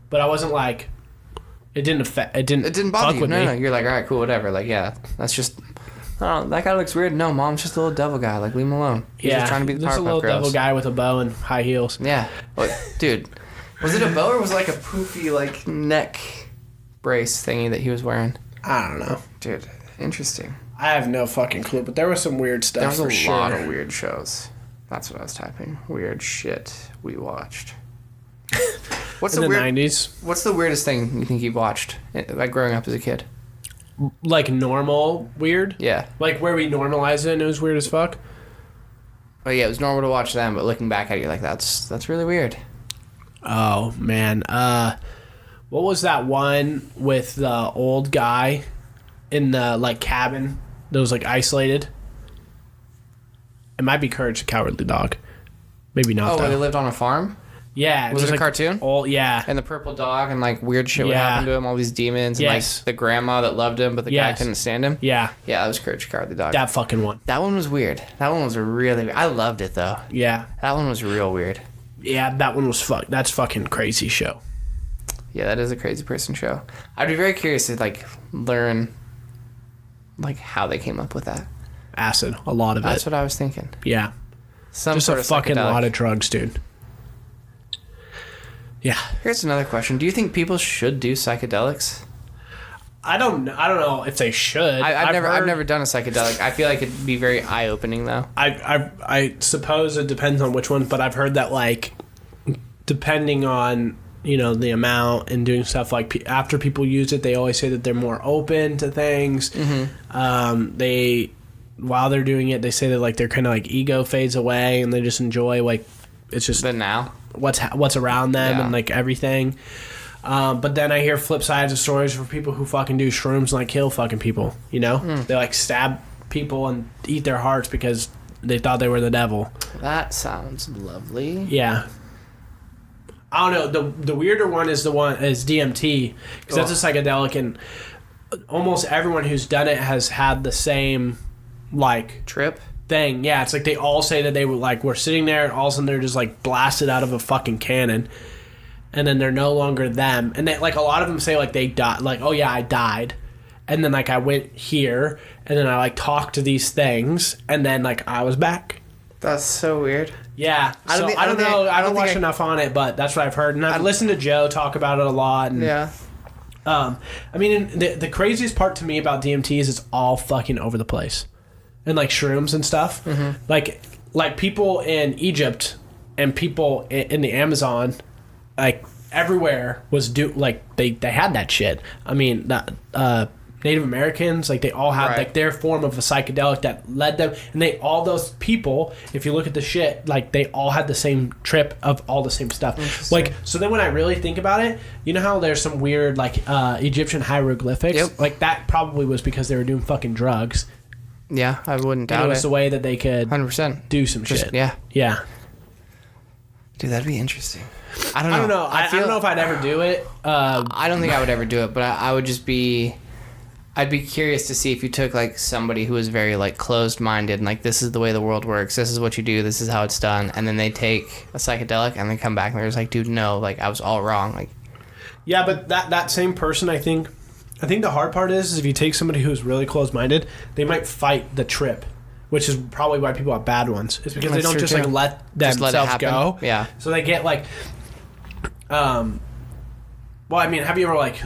But I wasn't like, it didn't bother fuck you. with me. No, you're like, all right, cool, whatever. Like, yeah, that's just... Oh, that guy looks weird. No, Mom's just a little devil guy. Like, leave him alone. He's just trying to be the just a Powerpuff little Girls. devil guy with a bow and high heels. Yeah. Well, dude, was it a bow or was it like a poofy, like, neck brace thingy that he was wearing? I don't know. Dude, interesting. I have no fucking clue, but there was some weird stuff. There was for a lot sure. of weird shows. That's what I was typing. Weird shit we watched. What's in the weird, 90s. What's the weirdest thing you think you've watched, like, growing up as a kid? Like normal weird? Yeah. Like where we normalize it and it was weird as fuck? Oh, yeah, it was normal to watch them, but looking back at it, you're like, that's really weird. Oh, man. What was that one with the old guy in the, like, cabin that was, like, isolated? It might be Courage the Cowardly Dog. Maybe not, Oh, though. where they lived on a farm? Yeah. Was it a like, cartoon? Yeah. And the purple dog and, like, weird shit would happen to him, all these demons, and, Yes. like, the grandma that loved him, but the guy couldn't stand him. Yeah. Yeah, that was Courage the Cowardly Dog. That fucking one. That one was weird. That one was really weird. I loved it, though. Yeah. That one was real weird. Yeah, that one was that's fucking crazy show. Yeah, that is a crazy person show. I'd be very curious to, like, learn, like, how they came up with that. Acid. A lot of That's it. what I was thinking. Yeah. Some Just sort a of fucking psychedelic. lot of drugs, dude. Yeah. Here's another question. Do you think people should do psychedelics? I don't know if they should. I've heard- never done a psychedelic. I feel like it'd be very eye-opening, though. I suppose it depends on which one, but I've heard that, like, depending on, you know, the amount and doing stuff, like, after people use it, they always say that they're more open to things. Mm-hmm. While they're doing it, they say that, like, their kind of, like, ego fades away and they just enjoy, like, it's just But now? what's around them Yeah. and, like, everything. But then I hear flip sides of stories for people who fucking do shrooms and, like, kill fucking people, you know? They, like, stab people and eat their hearts because they thought they were the devil. That sounds lovely. Yeah. I don't know. The weirder one is DMT, because that's a psychedelic, and almost everyone who's done it has had the same, like, Trip? thing. Yeah, it's like they all say that they were sitting there and all of a sudden they're just, like, blasted out of a fucking cannon, and then they're no longer them. And they, like, a lot of them say, like, they died, like, oh yeah, I died, and then, like, I went here and then I, like, talked to these things and then, like, I was back. That's so weird. Yeah, I don't know. I don't watch enough on it, but that's what I've heard, and I've listened to Joe talk about it a lot. And, Yeah. I mean, the craziest part to me about DMT is it's all fucking over the place, and, like, shrooms and stuff. Mm-hmm. Like people in Egypt and people in the Amazon, like, everywhere was they had that shit. I mean, Native Americans, like, they all had like their form of a psychedelic that led them, and all those people, if you look at the shit, like, they all had the same trip of all the same stuff. Like, so then when I really think about it, you know how there's some weird, like, Egyptian hieroglyphics? Yep. Like, that probably was because they were doing fucking drugs. Yeah, I wouldn't And doubt it was it. the way that they could 100%. do some shit. Yeah. Yeah. Dude, that'd be interesting. I don't know. I don't know if I'd ever do it. I don't think I would ever do it, but I would just be... I'd be curious to see if you took like somebody who was very like closed-minded and like this is the way the world works, this is what you do, this is how it's done, and then they take a psychedelic and then come back and they're just like, dude, no, like I was all wrong. Like, yeah, but that same person, I think the hard part is if you take somebody who's really closed-minded, they might fight the trip, which is probably why people have bad ones. It's because they don't just like let themselves go. Yeah. So they get like, well, I mean, have you ever like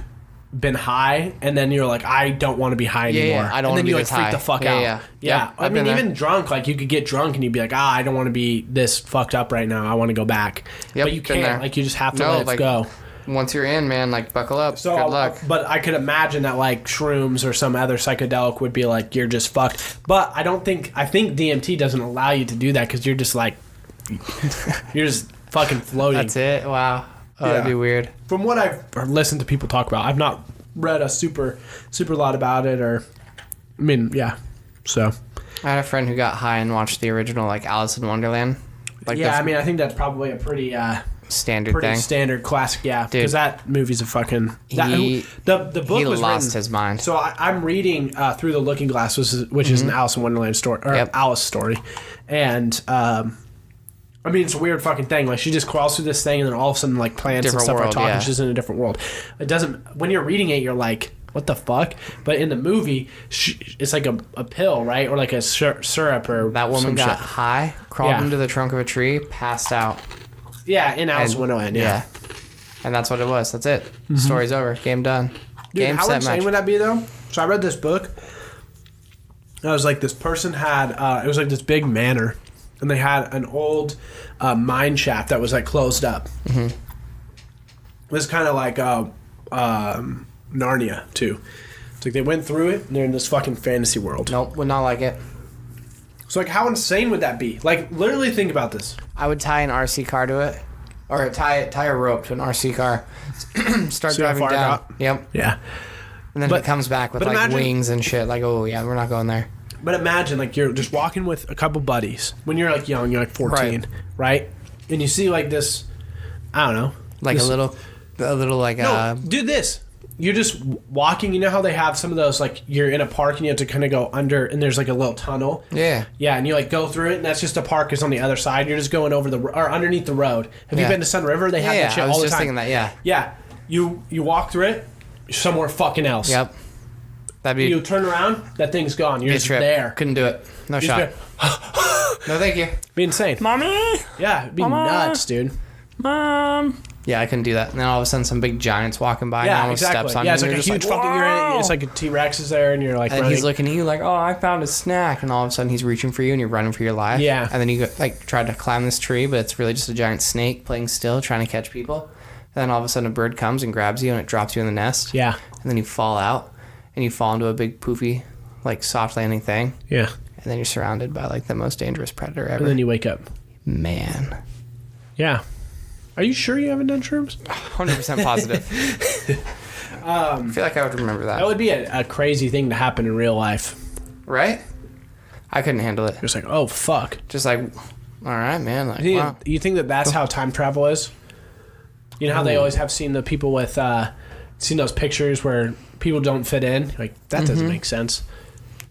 been high and then you're like, I don't want to be high anymore. Yeah, I don't want to be this high. And then you like freak the fuck out. Yeah. Yeah. I mean, even drunk, like you could get drunk and you'd be like, I don't want to be this fucked up right now. I want to go back. Yep, but you can't. there. Like you just have to let it go. Once you're in, man, like buckle up. So, good luck. But I could imagine that like shrooms or some other psychedelic would be like, you're just fucked. But I think DMT doesn't allow you to do that because you're just like, you're just fucking floating. That's it? Wow. Oh, that'd be weird. From what I've listened to people talk about, I've not read a super lot about it, or I mean, yeah. So I had a friend who got high and watched the original like Alice in Wonderland. Like, yeah, I mean, I think that's probably a pretty standard classic, yeah. Because that movie's a fucking the book he was lost written, his mind. So I'm reading Through the Looking Glass, which is an Alice in Wonderland story, or Alice story, and I mean, it's a weird fucking thing. Like, she just crawls through this thing, and then all of a sudden, like, plants and stuff are talking. Yeah. She's in a different world. It doesn't... When you're reading it, you're like, what the fuck? But in the movie, it's like a pill, right? Or like a syrup or that woman got shit. high, crawled into the trunk of a tree, passed out. Yeah, in Alice in Wonderland, yeah. And that's what it was. That's it. Story's over. Game done. Dude, Game, how set, insane match. would that be, though? So I read this book. I was like, this person had... it was like this big manor. And they had an old mine shaft that was like closed up. Mm-hmm. It was kind of like Narnia too. It's like they went through it and they're in this fucking fantasy world. Nope, would not like it. So like, how insane would that be? Like, literally think about this. I would tie an RC car to it, or tie a rope to an RC car. Start driving down. Yep. Yeah. And then it comes back with like wings and shit. Like, oh yeah, we're not going there. But imagine, like, you're just walking with a couple buddies when you're, like, young. You're, like, 14, right? And you see, like, this, I don't know. Like a little, like... No, do this. You're just walking. You know how they have some of those, like, you're in a park and you have to kind of go under, and there's, like, a little tunnel? Yeah. Yeah, and you, like, go through it, and that's just a park is on the other side. You're just going over or underneath the road. Have you been to Sun River? They have that shit all the time. I was just thinking that, yeah. Yeah. You walk through it, somewhere fucking else. Yep. That'd be... You turn around, that thing's gone. You're just there. Couldn't do it. No shot. No, thank you. Be insane. Mommy? Yeah, it'd be nuts, dude. Mom? Yeah, I couldn't do that. And then all of a sudden, some big giant's walking by and almost steps on you. Yeah, it's like a huge fucking... It's like a T-Rex is there, and you're like running. He's looking at you like, oh, I found a snack. And all of a sudden, he's reaching for you, and you're running for your life. Yeah. And then you like try to climb this tree, but it's really just a giant snake playing still, trying to catch people. And then all of a sudden, a bird comes and grabs you, and it drops you in the nest. Yeah. And then you fall out. And you fall into a big poofy, like, soft landing thing. Yeah. And then you're surrounded by, like, the most dangerous predator ever. And then you wake up. Man. Yeah. Are you sure you haven't done shrooms? 100% positive. I feel like I would remember that. That would be a crazy thing to happen in real life. Right? I couldn't handle it. Just like, oh, fuck. Just like, all right, man. Like, wow. You think that's how time travel is? You know how they always have seen the people with... seen those pictures where people don't fit in? Like, that doesn't make sense.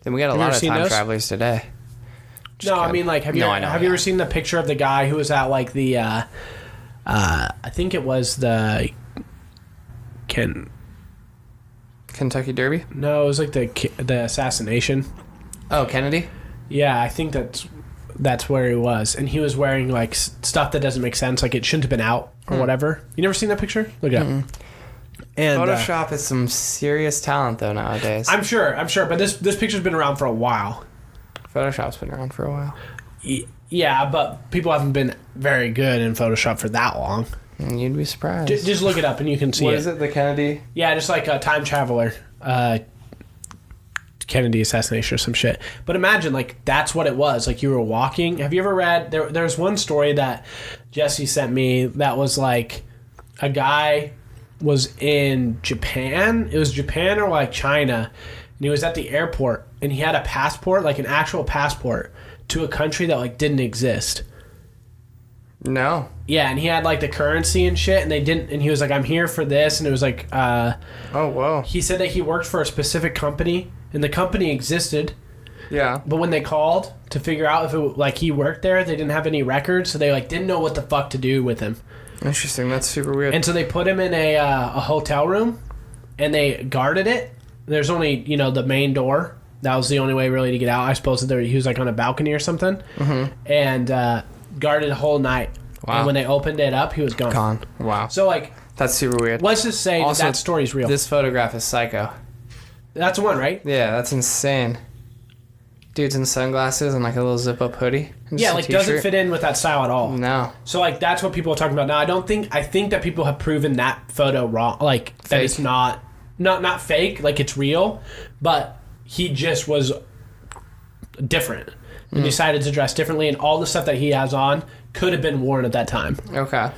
Then we got a lot of time travelers today. No, I mean, like, have you ever seen the picture of the guy who was at, like, the, I think it was the Kentucky Derby? No, it was, like, the assassination. Oh, Kennedy? Yeah, I think that's where he was. And he was wearing, like, stuff that doesn't make sense. Like, it shouldn't have been out or whatever. You never seen that picture? Look it up. And Photoshop is some serious talent, though, nowadays. I'm sure. But this picture's been around for a while. Photoshop's been around for a while. Yeah, but people haven't been very good in Photoshop for that long. You'd be surprised. Just look it up and you can see What is it, the Kennedy? Yeah, just like a time traveler. Kennedy assassination or some shit. But imagine, like, that's what it was. Like, you were walking. Have you ever read... There's one story that Jesse sent me that was, like, a guy... was in Japan. It was Japan or like China, and he was at the airport and he had a passport, like an actual passport to a country that like didn't exist. No. Yeah, and he had like the currency and shit, and they didn't. And he was like, "I'm here for this," and it was like, oh whoa. He said that he worked for a specific company, and the company existed. Yeah. But when they called to figure out if it like he worked there, they didn't have any records, so they like didn't know what the fuck to do with him. Interesting. That's super weird. And so they put him in a hotel room, and they guarded it. There's only the main door. That was the only way really to get out. I suppose that he was like on a balcony or something, and guarded the whole night. Wow. And when they opened it up, he was gone. Gone. Wow. So like that's super weird. let's just say also, that story's real. This photograph is psycho. That's the one, right? Yeah, that's insane. Dude's in sunglasses and like a little zip-up hoodie. Yeah, like doesn't fit in with that style at all. No. So like that's what people are talking about now. I think that people have proven that photo wrong. Like that Fake. it's not fake. Like it's real, but he just was different and decided to dress differently, and all the stuff that he has on could have been worn at that time. Okay.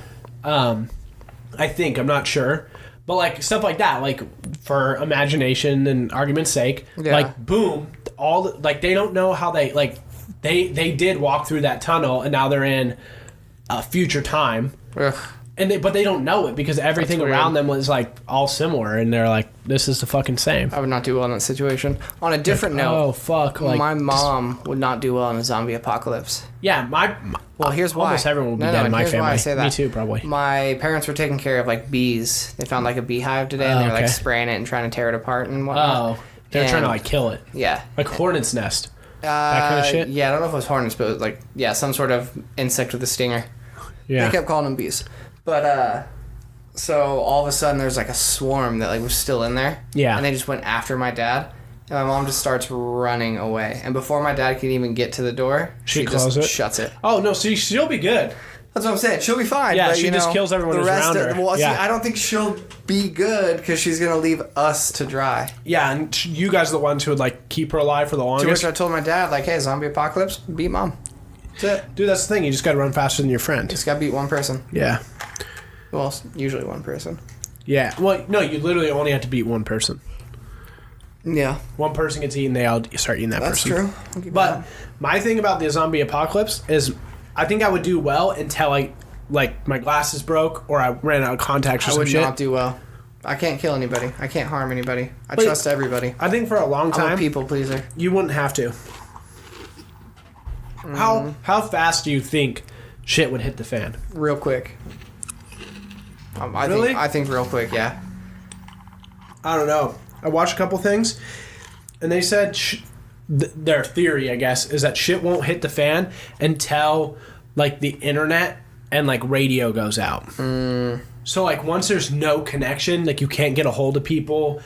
I think, I'm not sure, but like stuff like that, like for imagination and argument's sake, like boom, they don't know how they did walk through that tunnel, and now they're in a future time. Ugh. But they don't know it because everything around them was like all similar, and they're like, "This is the fucking same." I would not do well in that situation. On a different note, oh fuck! Like, my mom would not do well in a zombie apocalypse. Yeah, well, here's why. Almost everyone would be dead in my family. Why I say that. Me too, probably. My parents were taking care of like bees. They found like a beehive today, and they were like spraying it and trying to tear it apart and whatnot. Oh, they're trying to like kill it. Yeah, like hornet's nest. That kind of shit. Yeah, I don't know if it was hornets, but it was like some sort of insect with a stinger. Yeah, they kept calling them bees, but so all of a sudden there's like a swarm that like was still in there. Yeah. And they just went after my dad. And my mom just starts running away. And before my dad can even get to the door, she just shuts it. Oh, no, so she'll be good. That's what I'm saying. She'll be fine. Yeah, but, she just kills everyone who's around her. Well, see, I don't think she'll be good because she's going to leave us to dry. Yeah, and you guys are the ones who would like keep her alive for the longest. To which I told my dad, like, hey, zombie apocalypse, beat mom. That's it. Dude, that's the thing. You just got to run faster than your friend. Just got to beat one person. Yeah. Well, usually one person. Yeah. Well, no, you literally only have to beat one person. Yeah. One person gets eaten, they all start eating that person. That's true. But my thing about the zombie apocalypse is I think I would do well until like my glasses broke or I ran out of contacts or some shit. I would not do well. I can't kill anybody. I can't harm anybody. I trust everybody. I think for a long time, I'm a people pleaser. You wouldn't have to. How fast do you think shit would hit the fan? Real quick. Really? I think real quick, yeah. I don't know. I watched a couple things, and they said their theory, I guess, is that shit won't hit the fan until like the internet and like radio goes out. So like once there's no connection, like you can't get a hold of people,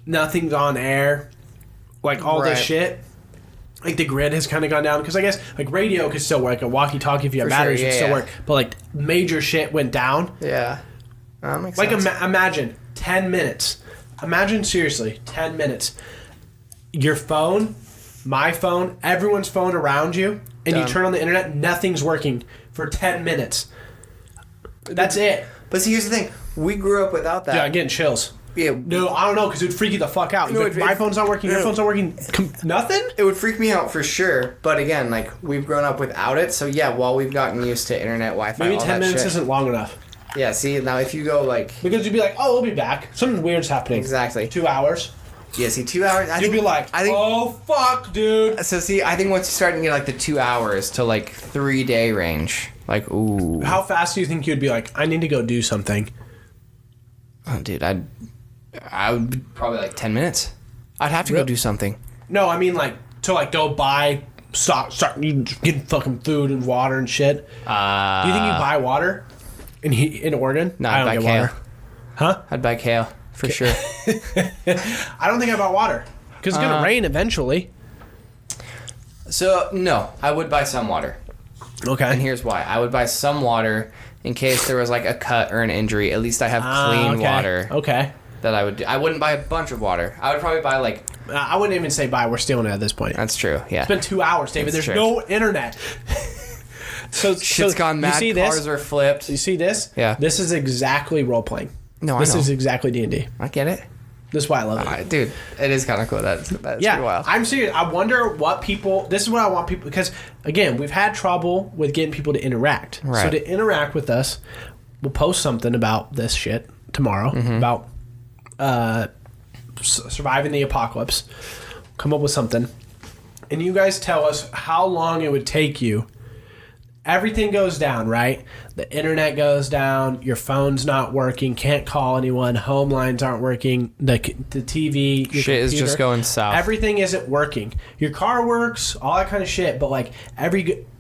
nothing's on air, like all this shit. Like the grid has kind of gone down because I guess like radio could still work, a walkie-talkie if you have batteries would still work, but like major shit went down. Yeah. That makes like sense. Imagine 10 minutes. Imagine seriously 10 minutes. Your phone, my phone, everyone's phone around you, and you turn on the internet, nothing's working for 10 minutes. That's it. But see, here's the thing. We grew up without that. Yeah, I'm getting chills. Yeah. No, I don't know, because it would freak you the fuck out. No, my phone's not working, your phone's not working, nothing? It would freak me out for sure. But again, like, we've grown up without it. So yeah, while we've gotten used to internet, Wi-Fi, maybe all 10 that minutes shit. isn't long enough. Yeah, see, now if you go like... Because you'd be like, oh, we'll be back. Something weird's happening. Exactly. 2 hours. Yeah, see, 2 hours... You'd be like, oh, fuck, dude. So see, I think once you start to get like the 2 hours to like 3-day range, like, ooh. How fast do you think you'd be like, I need to go do something? Oh, dude, I would probably like 10 minutes. I'd have to go do something. No, I mean like to like go buy, start getting fucking food and water and shit. Do you think you buy water in Oregon? No, I I'd buy don't get kale. water. Huh? I'd buy kale for sure. I don't think I bought water because it's gonna rain eventually. So no, I would buy some water. Okay. And here's why: I would buy some water in case there was like a cut or an injury. At least I have clean water. Okay. That I would do. I wouldn't buy a bunch of water. I would probably buy like... I wouldn't even say buy. We're stealing it at this point. That's true, yeah. It's been 2 hours, David. That's There's true. no internet. Shit's gone mad. You see Cars are flipped. You see this? Yeah. This is exactly role-playing. No, I know. This is exactly D&D. I get it. This is why I love it. Dude, it is kind of cool. That's pretty wild. I'm serious. I wonder what people... This is what I want people... Because, again, we've had trouble with getting people to interact. Right. So to interact with us, we'll post something about this shit tomorrow. About surviving the apocalypse. Come up with something. And you guys tell us how long it would take you. Everything goes down, right? The internet goes down. Your phone's not working. Can't call anyone. Home lines aren't working. The TV, your Shit is computer, just going south. Everything isn't working. Your car works, all that kind of shit. But like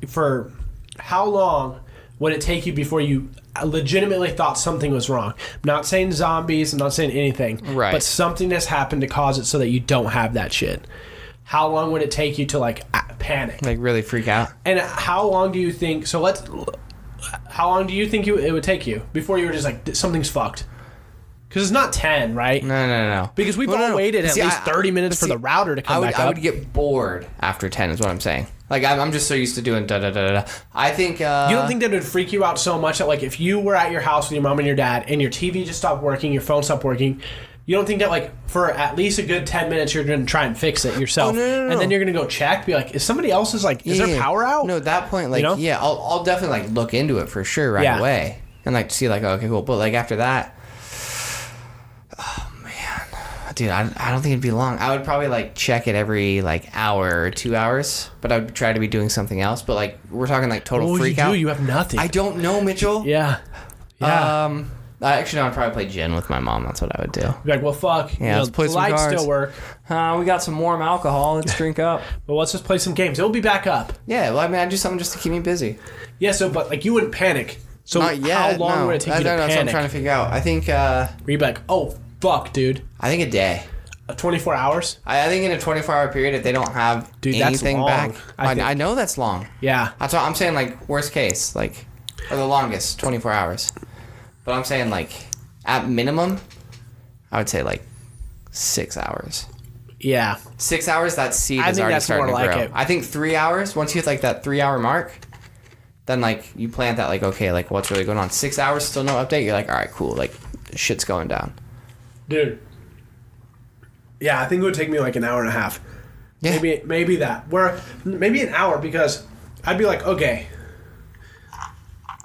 for how long would it take you before you legitimately thought something was wrong? I'm not saying zombies. I'm not saying anything. Right. But something has happened to cause it so that you don't have that shit. How long would it take you to like panic? Like really freak out? And how long do you think? How long do you think it would take you before you were just like something's fucked? Because it's not 10, right? No. Because we've all waited at least 30 minutes for the router to come back up. I would get bored after 10 is what I'm saying. Like I'm just so used to doing da da da da. I think you don't think that it would freak you out so much that like if you were at your house with your mom and your dad and your TV just stopped working, your phone stopped working. You don't think that, like, for at least a good 10 minutes, you're going to try and fix it yourself? Oh, no. And then you're going to go check, be like, is somebody else's, like, is there power out? No, at that point, like, I'll definitely, like, look into it for sure right away. And, like, see, like, okay, cool. But, like, after that, oh, man. Dude, I don't think it'd be long. I would probably, like, check it every, like, hour or 2 hours. But I would try to be doing something else. But, like, we're talking, like, total freak out. You have nothing. I don't know, Mitchell. Yeah. Actually, no, I'd probably play gin with my mom. That's what I would do. Be like, well, fuck. Yeah, let's play the some lights cards. still work. We got some warm alcohol. Let's drink up. Well, let's just play some games. It'll be back up. Yeah, well, I mean, I'd do something just to keep me busy. Yeah, so, but, like, you wouldn't panic. So, Not yet, how long would it take you to panic? That's what I'm trying to figure out. I think, Where you'd be like, oh, fuck, dude. I think a day. 24 hours? I think in a 24-hour period, if they don't have anything back. I know that's long. Yeah. That's what I'm saying, like, worst case, like, or the longest, 24 hours. But I'm saying, like, at minimum, I would say, like, 6 hours. Yeah. 6 hours, that seed is already starting to grow. I think 3 hours, once you hit, like, that 3 hour mark, then, like, you plant that, like, okay, like, what's really going on? 6 hours, still no update? You're like, all right, cool. Like, shit's going down. Dude. Yeah, I think it would take me, like, an hour and a half. Yeah. Maybe that. Maybe an hour, because I'd be like, okay,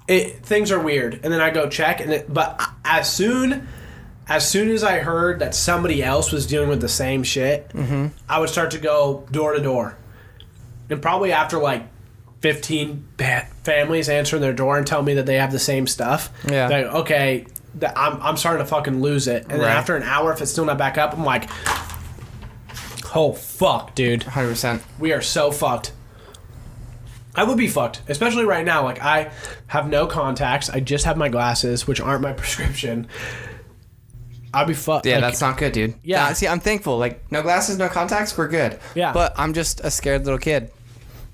things are weird, and then I go check, but as soon as I heard that somebody else was dealing with the same shit, I would start to go door to door, and probably after like 15 families answering their door and tell me that they have the same stuff, like, okay, I'm starting to fucking lose it, and then after an hour, if it's still not back up, I'm like, oh fuck, dude, 100%. We are so fucked. I would be fucked, especially right now. Like, I have no contacts. I just have my glasses, which aren't my prescription. I'd be fucked. Yeah, like, that's not good, dude. Yeah. See, I'm thankful. Like, no glasses, no contacts, we're good. Yeah. But I'm just a scared little kid.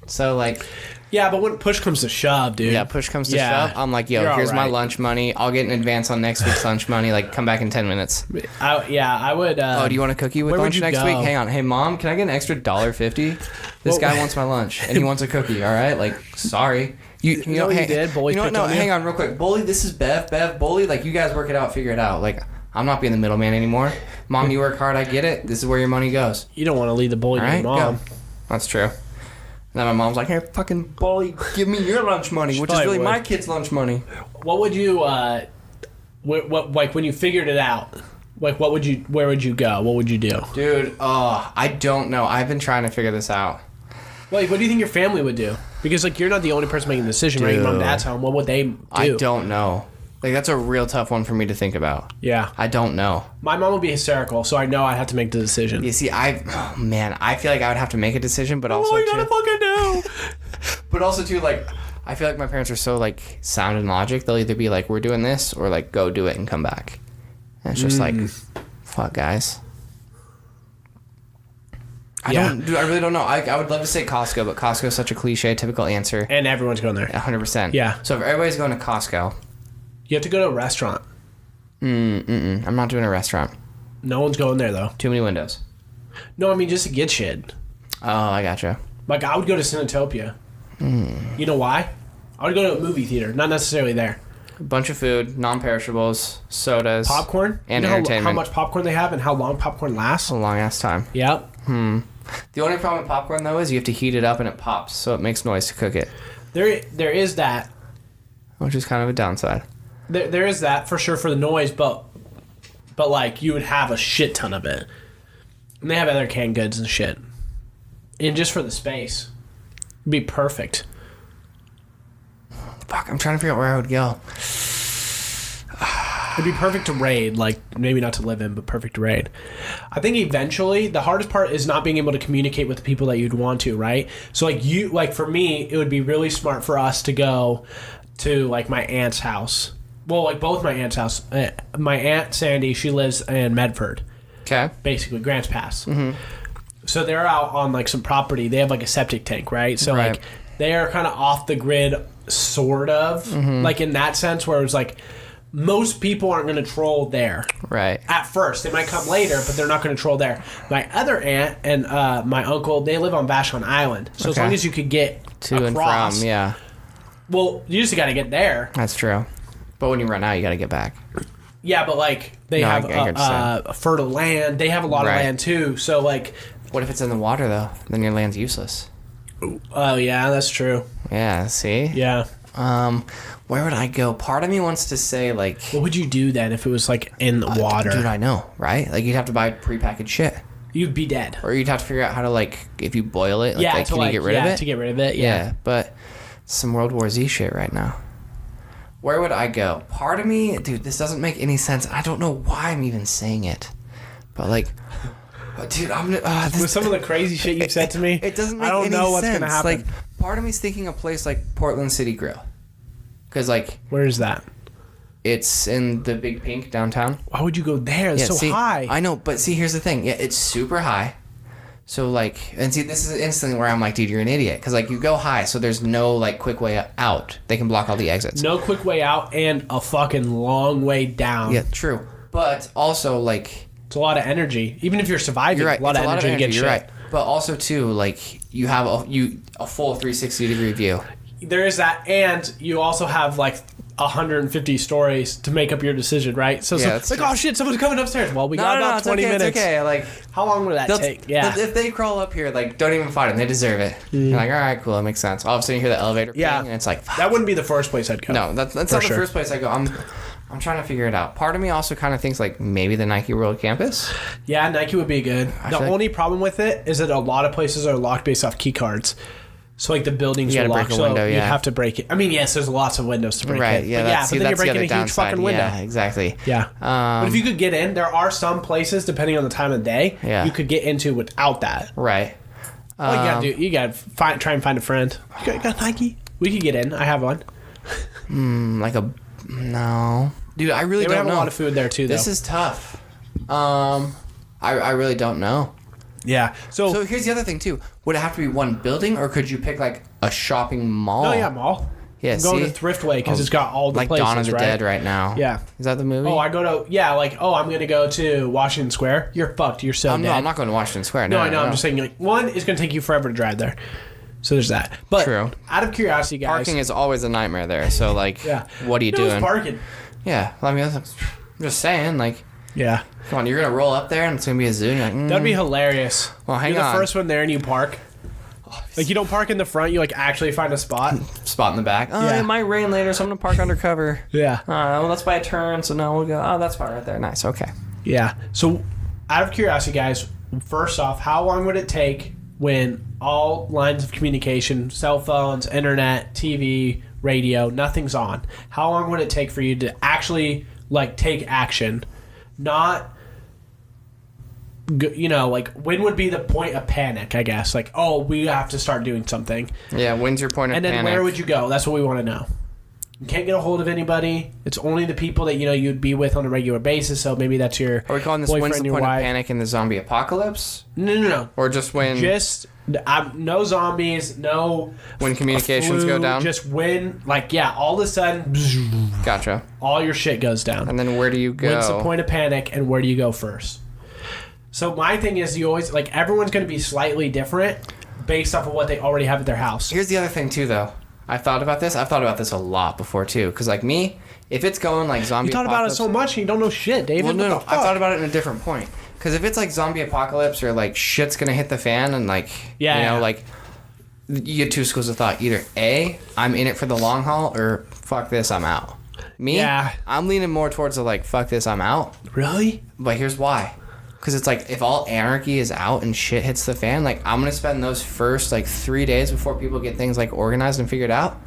So, like... Yeah, but when push comes to shove, dude. Yeah, push comes to shove. I'm like, yo, here's my lunch money. I'll get an advance on next week's lunch money. Like, come back in 10 minutes. I would... do you want a cookie with lunch next week? Hang on. Hey, Mom, can I get an extra $1.50? This guy wants my lunch, and he wants a cookie, all right? Like, sorry. You know what you did? Bully, you know what? No, hang on real quick. Bully, this is Bev. Bully, like, you guys work it out, figure it out. Like, I'm not being the middleman anymore. Mom, you work hard, I get it. This is where your money goes. You don't want to lead the bully to your mom. Go. That's true. And then my mom's like, hey, fucking bully, give me your lunch money, which is really my kid's lunch money. What would you, what like, when you figured it out, like, where would you go? What would you do? Dude, I don't know. I've been trying to figure this out. Like, what do you think your family would do? Because, like, you're not the only person making the decision, right? Your mom and dad's home. What would they do? I don't know. Like, that's a real tough one for me to think about. Yeah. I don't know. My mom would be hysterical, so I know I'd have to make the decision. You see, I feel like I would have to make a decision, but also, you gotta fucking know. But also, too, like, I feel like my parents are so, like, sound in logic. They'll either be like, we're doing this, or, like, go do it and come back. And it's just like, fuck, guys. I really don't know. I would love to say Costco, but Costco is such a cliche, typical answer. And everyone's going there. 100%. Yeah. So if everybody's going to Costco... You have to go to a restaurant. I'm not doing a restaurant. No one's going there, though. Too many windows. No, I mean, just to get shit. Oh, I gotcha. Like, I would go to Cinetopia. You know why? I would go to a movie theater, not necessarily there. A bunch of food, non-perishables, sodas, Popcorn. and you know entertainment. how much popcorn they have and how long popcorn lasts? A long ass time. Yep. The only problem with popcorn though is you have to heat it up and it pops, so it makes noise to cook it, There is that. which is kind of a downside. There is that for sure for the noise, but like you would have a shit ton of it. And they have other canned goods and shit. And just for the space. It'd be perfect. Fuck, I'm trying to figure out where I would go. It'd be perfect to raid, like maybe not to live in, but perfect to raid. I think eventually the hardest part is not being able to communicate with the people that you'd want to, right? So like for me, it would be really smart for us to go to like my aunt's house. Well, like both my aunt's house. My aunt Sandy, she lives in Medford. Okay. Basically, Grants Pass. Mm-hmm. So they're out on like some property. They have like a septic tank, right? So Right. like they are kind of off the grid, sort of, like in that sense, where it's like most people aren't going to troll there. Right. At first, they might come later, but they're not going to troll there. My other aunt and my uncle, they live on Vashon Island. So as long as you could get To across, and from, yeah. well, you just got to get there. That's true. But when you run out, you got to get back. Yeah, but like they No, have I understand. a fertile land. They have a lot Right. of land too. So like, What if it's in the water, though? Then your land's useless. oh yeah, that's true. Yeah, see? Yeah. Where would I go? Part of me wants to say, like... What would you do then if it was like in the water? Dude, I know, right? Like, you'd have to buy prepackaged shit. You'd be dead. Or you'd have to figure out how to, like, if you boil it, like, Yeah, like, to can like, you get rid of it? to get rid of it. Yeah, but some World War Z shit right now. Where would I go? Part of me, dude, this doesn't make any sense. I don't know why I'm even saying it. But, like... Dude, I'm gonna... With some of the crazy shit you've said to me, It doesn't make I don't any know what's sense. gonna happen. Like, part of me's thinking a place like Portland City Grill. Because, like... Where is that? It's in the Big Pink downtown. Why would you go there? It's so see, high. I know, but see, here's the thing. Yeah, it's super high. So, like... And see, this is instantly where I'm like, dude, you're an idiot. Because, like, you go high, so there's no, like, quick way out. They can block all the exits. No quick way out and a fucking long way down. Yeah, true. But also, like... It's a lot of energy. Even if you're surviving, You're right. a lot It's of energy to get You're shit. right. But also, too, like, you have a full 360-degree view. There is that, and you also have, like, 150 stories to make up your decision, right? So, Yeah, it's like, true. oh shit, someone's coming upstairs. Well, we got about it's 20 okay, minutes. It's okay. Like, How long would that take? Yeah. If they crawl up here, like, don't even fight them. They deserve it. You're like, all right, cool, that makes sense. All of a sudden, you hear the elevator ping, Yeah. and it's like, fuck. That wouldn't be the first place I'd go. No, that's not sure. the first place I go. I'm trying to figure it out. Part of me also kind of thinks, like, maybe the Nike World Campus. Yeah, Nike would be good. The feel like- only problem with it is that a lot of places are locked based off key cards. So, like, the buildings You are gotta locked, break a so window, you'd yeah. have to break it. I mean, yes, there's lots of windows to break Right, in. yeah, But that's, but then you're that's the breaking other a huge downside. fucking window. Yeah, exactly. Yeah. But if you could get in, there are some places, depending on the time of day, Yeah. you could get into without that. Right. All you gotta do, you gotta try and find a friend. You got Nike? We could get in. I have one. Like a... No. Dude, I really They would don't have know. a lot of food there, too, though. This is tough. I really don't know. Yeah. So here's the other thing too. Would it have to be one building, or could you pick like a shopping mall? no, yeah, mall. Yeah, I'm going see? to Thriftway because it's got all the like places, Dawn of the right? Dead right now. Yeah. Is that the movie? Oh, I go to, yeah, like, oh, I'm going to go to Washington Square. You're fucked. You're so dead. No, I'm not going to Washington Square. No, No, I know. I'm just saying, like, one is going to take you forever to drive there. So there's that. But True. out of curiosity, guys. Parking is always a nightmare there. So like, Yeah. what are you Who's doing? parking? Yeah, I mean, I'm just saying, like, Yeah. come on, you're gonna roll up there and it's gonna be a zoo. And you're like, That'd be hilarious. Well, hang You're on. the first one there and you park. Like, you don't park in the front. You, like, actually find a spot. spot in the back. Oh, Yeah. it might rain later, so I'm gonna park undercover. Yeah. Well, let's buy a turn. So now we'll go. Oh, that spot right there. Nice. Okay. Yeah. So, out of curiosity, guys, first off, how long would it take when all lines of communication, cell phones, internet, TV, radio, nothing's on? How long would it take for you to actually, like, take action? Not, you know, like, when would be the point of panic, I guess? Like, oh, we have to start doing something. Yeah. When's your point of And then panic? where would you go? That's what we want to know. You can't get a hold of anybody. It's only the people that, you know, you'd be with on a regular basis. So maybe that's your Are we calling this boyfriend, when's the your point wife. of panic in the zombie apocalypse? No. Or just when Just no zombies, no when communications flu, go down? Just when, like, yeah, all of a sudden, Gotcha. all your shit goes down. And then where do you go? When's the point of panic, and where do you go first? So my thing is, you always, like, everyone's going to be slightly different based off of what they already have at their house. Here's the other thing too, though. I've thought about this. I've thought about this a lot before too. Because like me, if it's going like zombie, You thought about it so much and you don't know shit, David. Well, no, What the I fuck? thought about it in a different point. Because if it's like zombie apocalypse or like shit's gonna hit the fan and like like you get two schools of thought. Either A, I'm in it for the long haul, or fuck this, I'm out. Me, I'm leaning more towards the like fuck this, I'm out. Really? But here's why. Because it's like if all anarchy is out and shit hits the fan, like I'm gonna spend those first like 3 days before people get things like organized and figured out.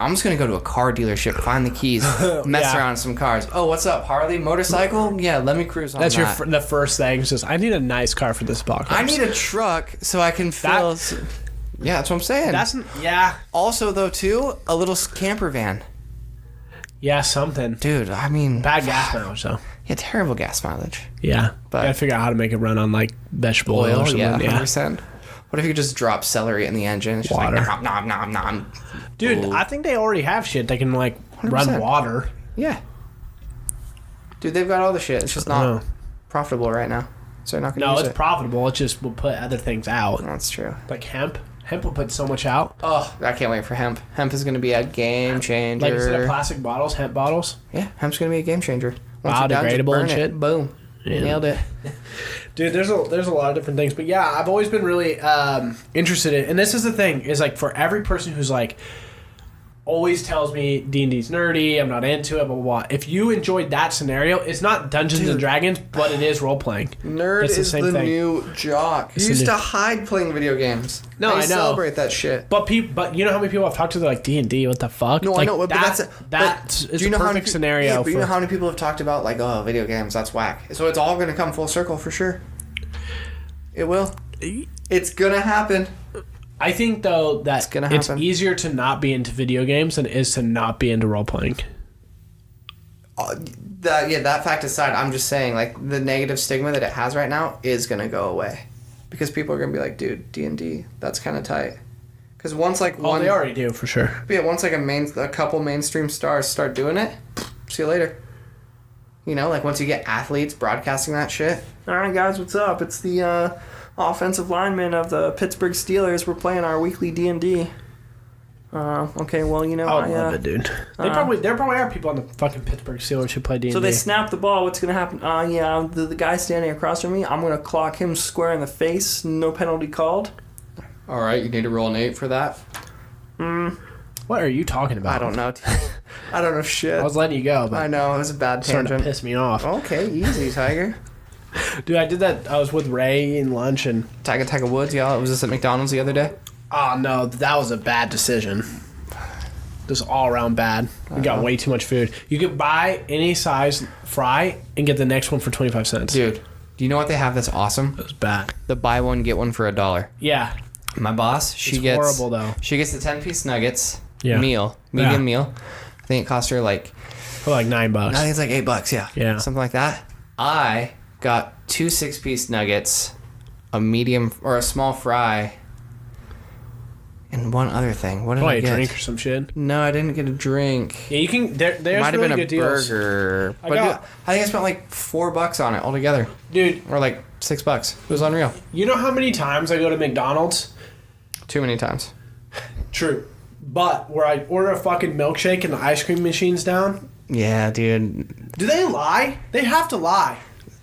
I'm just gonna go to a car dealership, find the keys, mess around with some cars. Oh, what's up, Harley? Motorcycle? Yeah, let me cruise on That's that. the first thing. It's just, I need a nice car for this apocalypse. I need a truck so I can fill. Yeah, that's what I'm saying. Also, though, too, a little camper van. Yeah, something. Dude, I mean, bad gas mileage though. Yeah, terrible gas mileage. Yeah, but gotta figure out how to make it run on like vegetable oil or something. Yeah, 100%. What if you just drop celery in the engine? It's just water. Like, nom, nom, nom. Dude, I think they already have shit that can like 100%. Run water. Yeah. Dude, they've got all the shit. It's just not profitable right now. So they're not going to use it. No, it's profitable. It just will put other things out. That's true. Like hemp. Hemp will put so much out. Oh, I can't wait for hemp. Hemp is going to be a game changer. Like instead of plastic bottles, hemp bottles? Yeah, hemp's going to be a game changer. Biodegradable and shit. Boom. Yeah. Nailed it. Dude, there's a lot of different things. But yeah, I've always been really interested in, and this is the thing, is like for every person who's like, always tells me D&D's nerdy, I'm not into it, blah, blah, blah. If you enjoyed that scenario, it's not Dungeons and Dragons, but it is role-playing. Nerd is the new jock. You used to hide playing video games. No, I know. Celebrate that shit. But you know how many people I've talked to, they're like, D&D, what the fuck? No, like, I know, but that's a perfect scenario. Yeah, but you know how many people have talked about, like, oh, video games, that's whack. So it's all going to come full circle for sure. It will. It's going to happen. I think, though, that it's easier to not be into video games than it is to not be into role-playing. That fact aside, I'm just saying, like, the negative stigma that it has right now is going to go away. Because people are going to be like, dude, D&D, that's kind of tight. Because once, like, one... Oh, they already do, for sure. Yeah, once, like, a couple mainstream stars start doing it, see you later. You know, like, once you get athletes broadcasting that shit. All right, guys, what's up? It's the, offensive lineman of the Pittsburgh Steelers. We're playing our weekly D&D. Okay, well, you know, I love it, dude. There probably are people on the fucking Pittsburgh Steelers who play D&D. So they snap the ball. What's gonna happen? The guy standing across from me, I'm gonna clock him square in the face. No penalty called. All right, you need to roll an 8 for that. What are you talking about? I don't know. I don't know shit. I was letting you go, but I know it was a bad tangent. Starting to piss me off. Okay, easy, Tiger. Dude, I did that. I was with Ray in lunch and Tiger Woods. Yeah, was this at McDonald's the other day? Oh no, that was a bad decision. Just all around bad. We got way too much food. You could buy any size fry and get the next one for 25 cents. Dude, do you know what they have that's awesome? It was bad. The buy one get one for $1. Yeah. My boss, she gets horrible though. She gets the 10-piece nuggets meal, medium meal. I think it cost her like for like $9. I think it's like $8. Yeah, something like that. I got 2 6-piece nuggets, a medium or a small fry, and one other thing. What did I get? A drink or some shit? No, I didn't get a drink. Yeah, you can. There's might have really been a good deals. burger. I think I spent like $4 on it altogether. Dude, or like $6. It was unreal. You know how many times I go to McDonald's? Too many times. True. But where I order a fucking milkshake and the ice cream machine's down. Yeah, dude. Do they lie? They have to lie.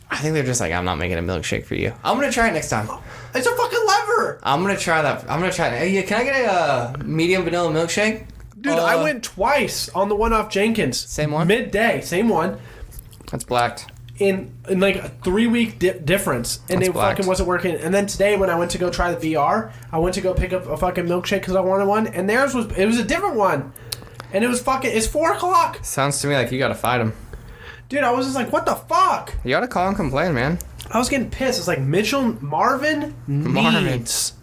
I think they're just like, I'm not making a milkshake for you. I'm going to try it next time. It's a fucking lever. I'm going to try that. I'm going to try it. Hey, can I get a medium vanilla milkshake? Dude, I went twice on the one off Jenkins. Same one? Midday. Same one. That's blacked. In like a 3-week difference. And That's it blacked. fucking wasn't working. And then today when I went to go try the VR, I went to go pick up a fucking milkshake because I wanted one. And theirs was a different one. And it was it's 4 o'clock. Sounds to me like you got to fight him. Dude, I was just like, what the fuck? You got to call and complain, man. I was getting pissed. It's like Marvin needs.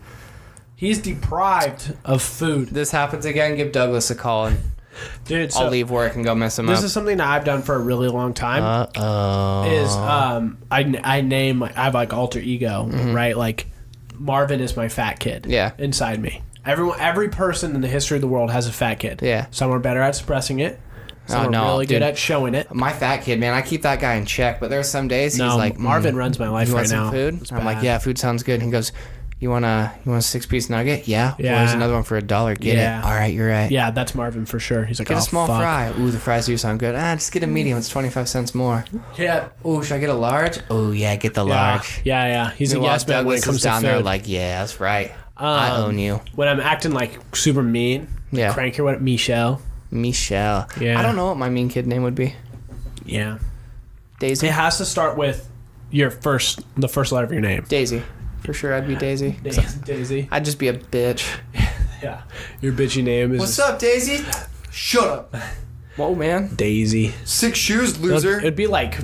He's deprived of food. This happens again, give Douglas a call and dude, I'll leave work and go mess him up. This is something that I've done for a really long time. Is I have like alter ego, right? Like Marvin is my fat kid. Yeah. Inside me. Every person in the history of the world has a fat kid. Yeah. Some are better at suppressing it. Some are really good at showing it. My fat kid, man, I keep that guy in check, but there's some days he's like, Marvin runs my life right now. Food? I'm like, yeah, food sounds good. And he goes, You want a 6-piece nugget? Yeah. Yeah. Well, there's another one for $1. Get it. All right, you're right. Yeah, that's Marvin for sure. He's like, Get oh, a small fuck. fry. Ooh, the fries do sound good. Just get a medium. It's 25 cents more. Yeah. Ooh, should I get a large? Oh yeah, get the large. Yeah. He's a yes man when it comes to down food. there like, yeah, that's right. I own you. When I'm acting like super mean, Yeah. cranky, what Michelle. Yeah. I don't know what my mean kid name would be. Yeah. Daisy. It has to start with the first letter of your name. Daisy. For sure, I'd be Daisy. Daisy. I'd just be a bitch. Yeah. Your bitchy name is... What's up, Daisy? Shut up. Whoa, man. Daisy. 6 shoes, loser. It'd be like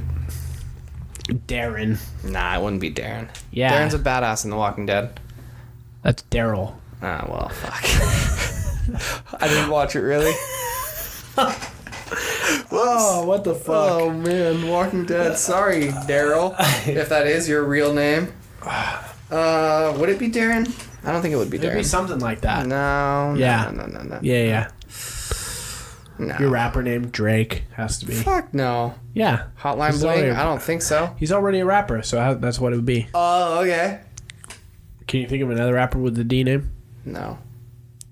Darren. Nah, it wouldn't be Darren. Yeah. Darren's a badass in The Walking Dead. That's Daryl. Well, fuck. I didn't watch it, really. Whoa, what the fuck? Oh, man. Walking Dead. Sorry, Daryl. If that is your real name. Would it be Darren? I don't think it would be Darren. It'd be something like that. No. Yeah. No. Yeah. No. Your rapper name, Drake, has to be. Fuck no. Yeah. Hotline He's Bling? already- I don't think so. He's already a rapper, so that's what it would be. Oh, okay. Can you think of another rapper with the D name? No.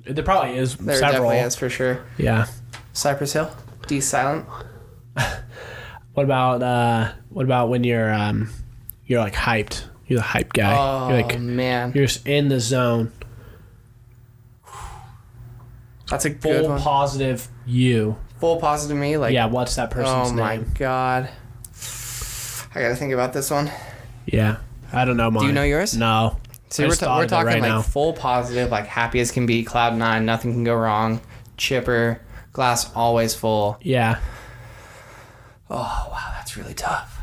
There probably is There several. definitely is, for sure. Yeah. Cypress Hill? D silent? What about when you're like hyped? You're the hype guy. Oh, You're like, man. you're just in the zone. That's a good Full one. positive you. Full positive me? Like, Yeah, what's that person's oh, my name? God. I gotta think about this one. Yeah. I don't know mine. Do you know yours? No. See, I we're just thought of it talking right like now. full positive, like happy as can be, cloud nine, nothing can go wrong, chipper, glass always full. Yeah. Oh, wow, that's really tough.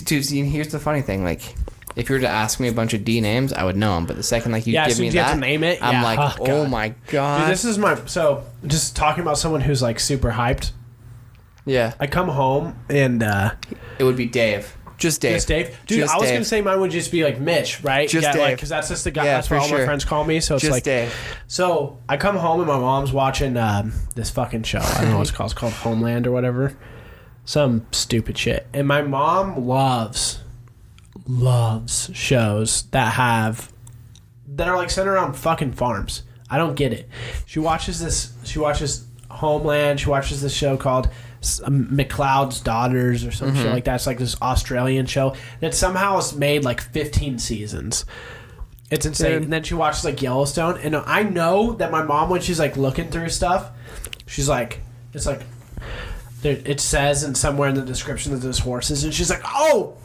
Dude, see, here's the funny thing. Like, if you were to ask me a bunch of D names, I would know them. But the second, like, you Yeah, give as soon me as you have that, to name it, I'm yeah. like, Oh, oh God. my God. Dude, this is so just talking about someone who's like super hyped. Yeah. I come home and It would be Dave. Just Dave. Just Dave. Dude, Just I was Dave. going to say mine would just be like Mitch, right? Just yeah, Dave. because that's just the guy. Yeah, that's for what all my sure. friends call me. So it's Just like, Dave. So I come home and my mom's watching this fucking show. I don't know what it's called. It's called Homeland or whatever. Some stupid shit. And my mom loves shows that are like centered around fucking farms. I don't get it. She watches Homeland. She watches this show called McLeod's Daughters or some shit like that. It's like this Australian show that somehow has made like 15 seasons. It's insane. Dude. And then she watches like Yellowstone, and I know that my mom, when she's like looking through stuff, she's like, it's like it says in somewhere in the description that there's horses, and she's like, oh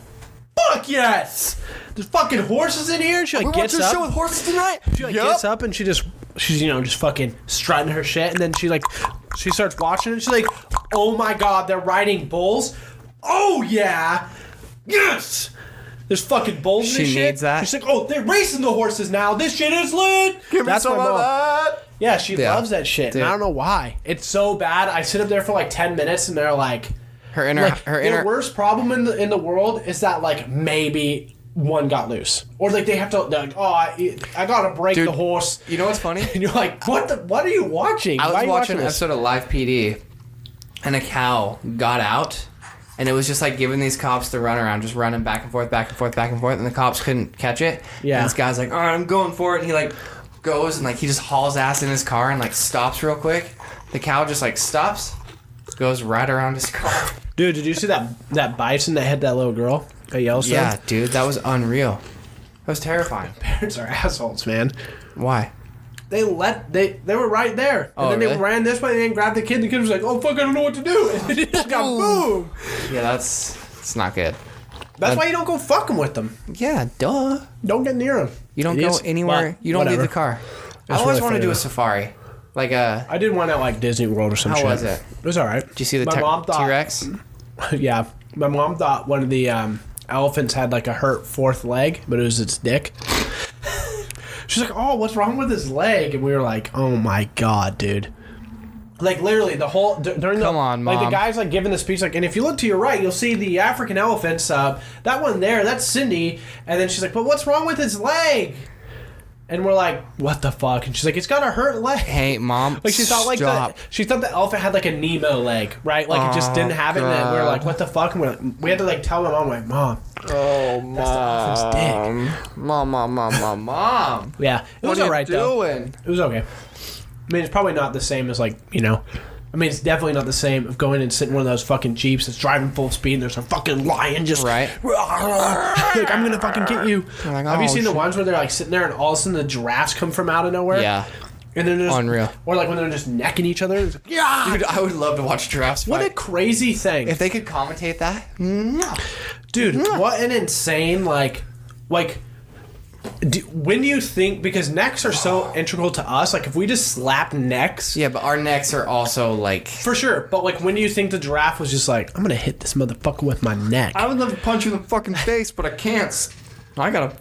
fuck yes, there's fucking horses in here. She like gets up. show with horses tonight. She like gets up and she's just fucking strutting her shit, and then she starts watching and she's like, oh my God, they're riding bulls. Oh yeah, yes. There's fucking bulls in She this shit. needs that. She's like, oh, they're racing the horses now. This shit is lit. That's some my of mom. that. Yeah, she Yeah. loves that shit. Dude. And I don't know why. It's so bad. I sit up there for like 10 minutes and they're like, Her inner. the worst problem in the world is that like maybe one got loose, or like they're like, oh, I gotta break Dude, the horse. You know what's funny? And you're like, what are you watching? I Why was are you watching an this? episode of Live PD, and a cow got out, and it was just like giving these cops the runaround, just running back and forth, and the cops couldn't catch it. Yeah. And this guy's like, all right, I'm going for it, and he like goes and like he just hauls ass in his car and like stops real quick. The cow just like stops, goes right around his car. Dude, did you see that bison that had that little girl at Yellowstone? Yeah, dude, that was unreal. That was terrifying. Parents are assholes, man. Why? They were right there, and then really? they ran this way and then grabbed the kid. And the kid was like, "Oh fuck, I don't know what to do," and it just got boom. Yeah, it's not good. That's why you don't go fucking with them. Yeah, duh. Don't get near them. You don't go anywhere. You don't leave the car. I always want to do a safari. Like a... I did one at like Disney World or some How shit. was it? It was all right. Did you see the My mom thought- T-Rex? Yeah, my mom thought one of the elephants had like a hurt fourth leg, but it was its dick. She's like, "Oh, what's wrong with his leg?" And we were like, "Oh my God, dude!" Like literally the whole during the Come on, like the Mom. guy's like giving the speech like, and if you look to your right, you'll see the African elephants. That one there, that's Cindy. And then she's like, "But what's wrong with his leg?" And we're like, what the fuck? And she's like, it's got a hurt leg. Hey, Mom, Like, she thought she thought the elephant had like a Nemo leg, right? Like, it just didn't have it. And then we were like, what the fuck? And we had to like tell my mom, like, Mom. Oh, Mom. That's the elephant's dick. Mom. Yeah. It was alright, though. It was okay. I mean, it's probably not the same as like, I mean, it's definitely not the same of going and sitting in one of those fucking Jeeps that's driving full speed and there's a fucking lion just... Right. Like, I'm gonna fucking get you. Like, have you seen the ones where they're like sitting there and all of a sudden the giraffes come from out of nowhere? Yeah. And they're just... Unreal. Or like when they're just necking each other. It's like, yeah! Dude, I would love to watch giraffes fight. What a crazy thing. If they could commentate that. Dude, what an insane, when do you think, because necks are so integral to us, like if we just slapped necks. Yeah, but our necks are also like... For sure, but like when do you think the giraffe was just like, I'm gonna hit this motherfucker with my neck? I would love to punch you in the fucking face, but I can't. I gotta...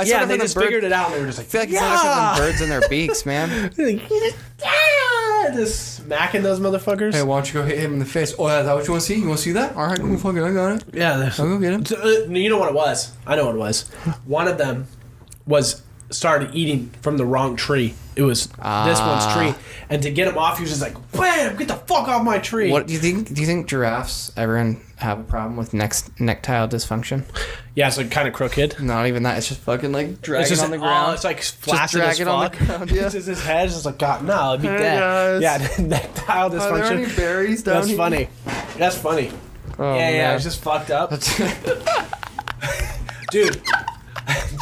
Yeah, they just figured it out and they were just like, I feel like it's not actually birds in their beaks, man. Just smacking those motherfuckers. Hey, why don't you go hit him in the face? Oh, is that what you want to see? You want to see that? All right, cool, fucking, I got it. Yeah, I'll go get him. You know what it was? I know what it was. One of them started eating from the wrong tree. It was this one's tree, and to get him off, he was just like, "Bam! Get the fuck off my tree!" What do you think? Do you think giraffes ever have a problem with necktile dysfunction? Yeah, it's like kind of crooked. Not even that. It's just fucking like dragging on the ground. It's like flaccid as fuck. On the ground, yeah. It's just his head is just like, God, no, it'd be dead. Guys. Yeah, necktile dysfunction. Are there any berries down That's here? funny. That's funny. Oh, Yeah, it's just fucked up. Dude.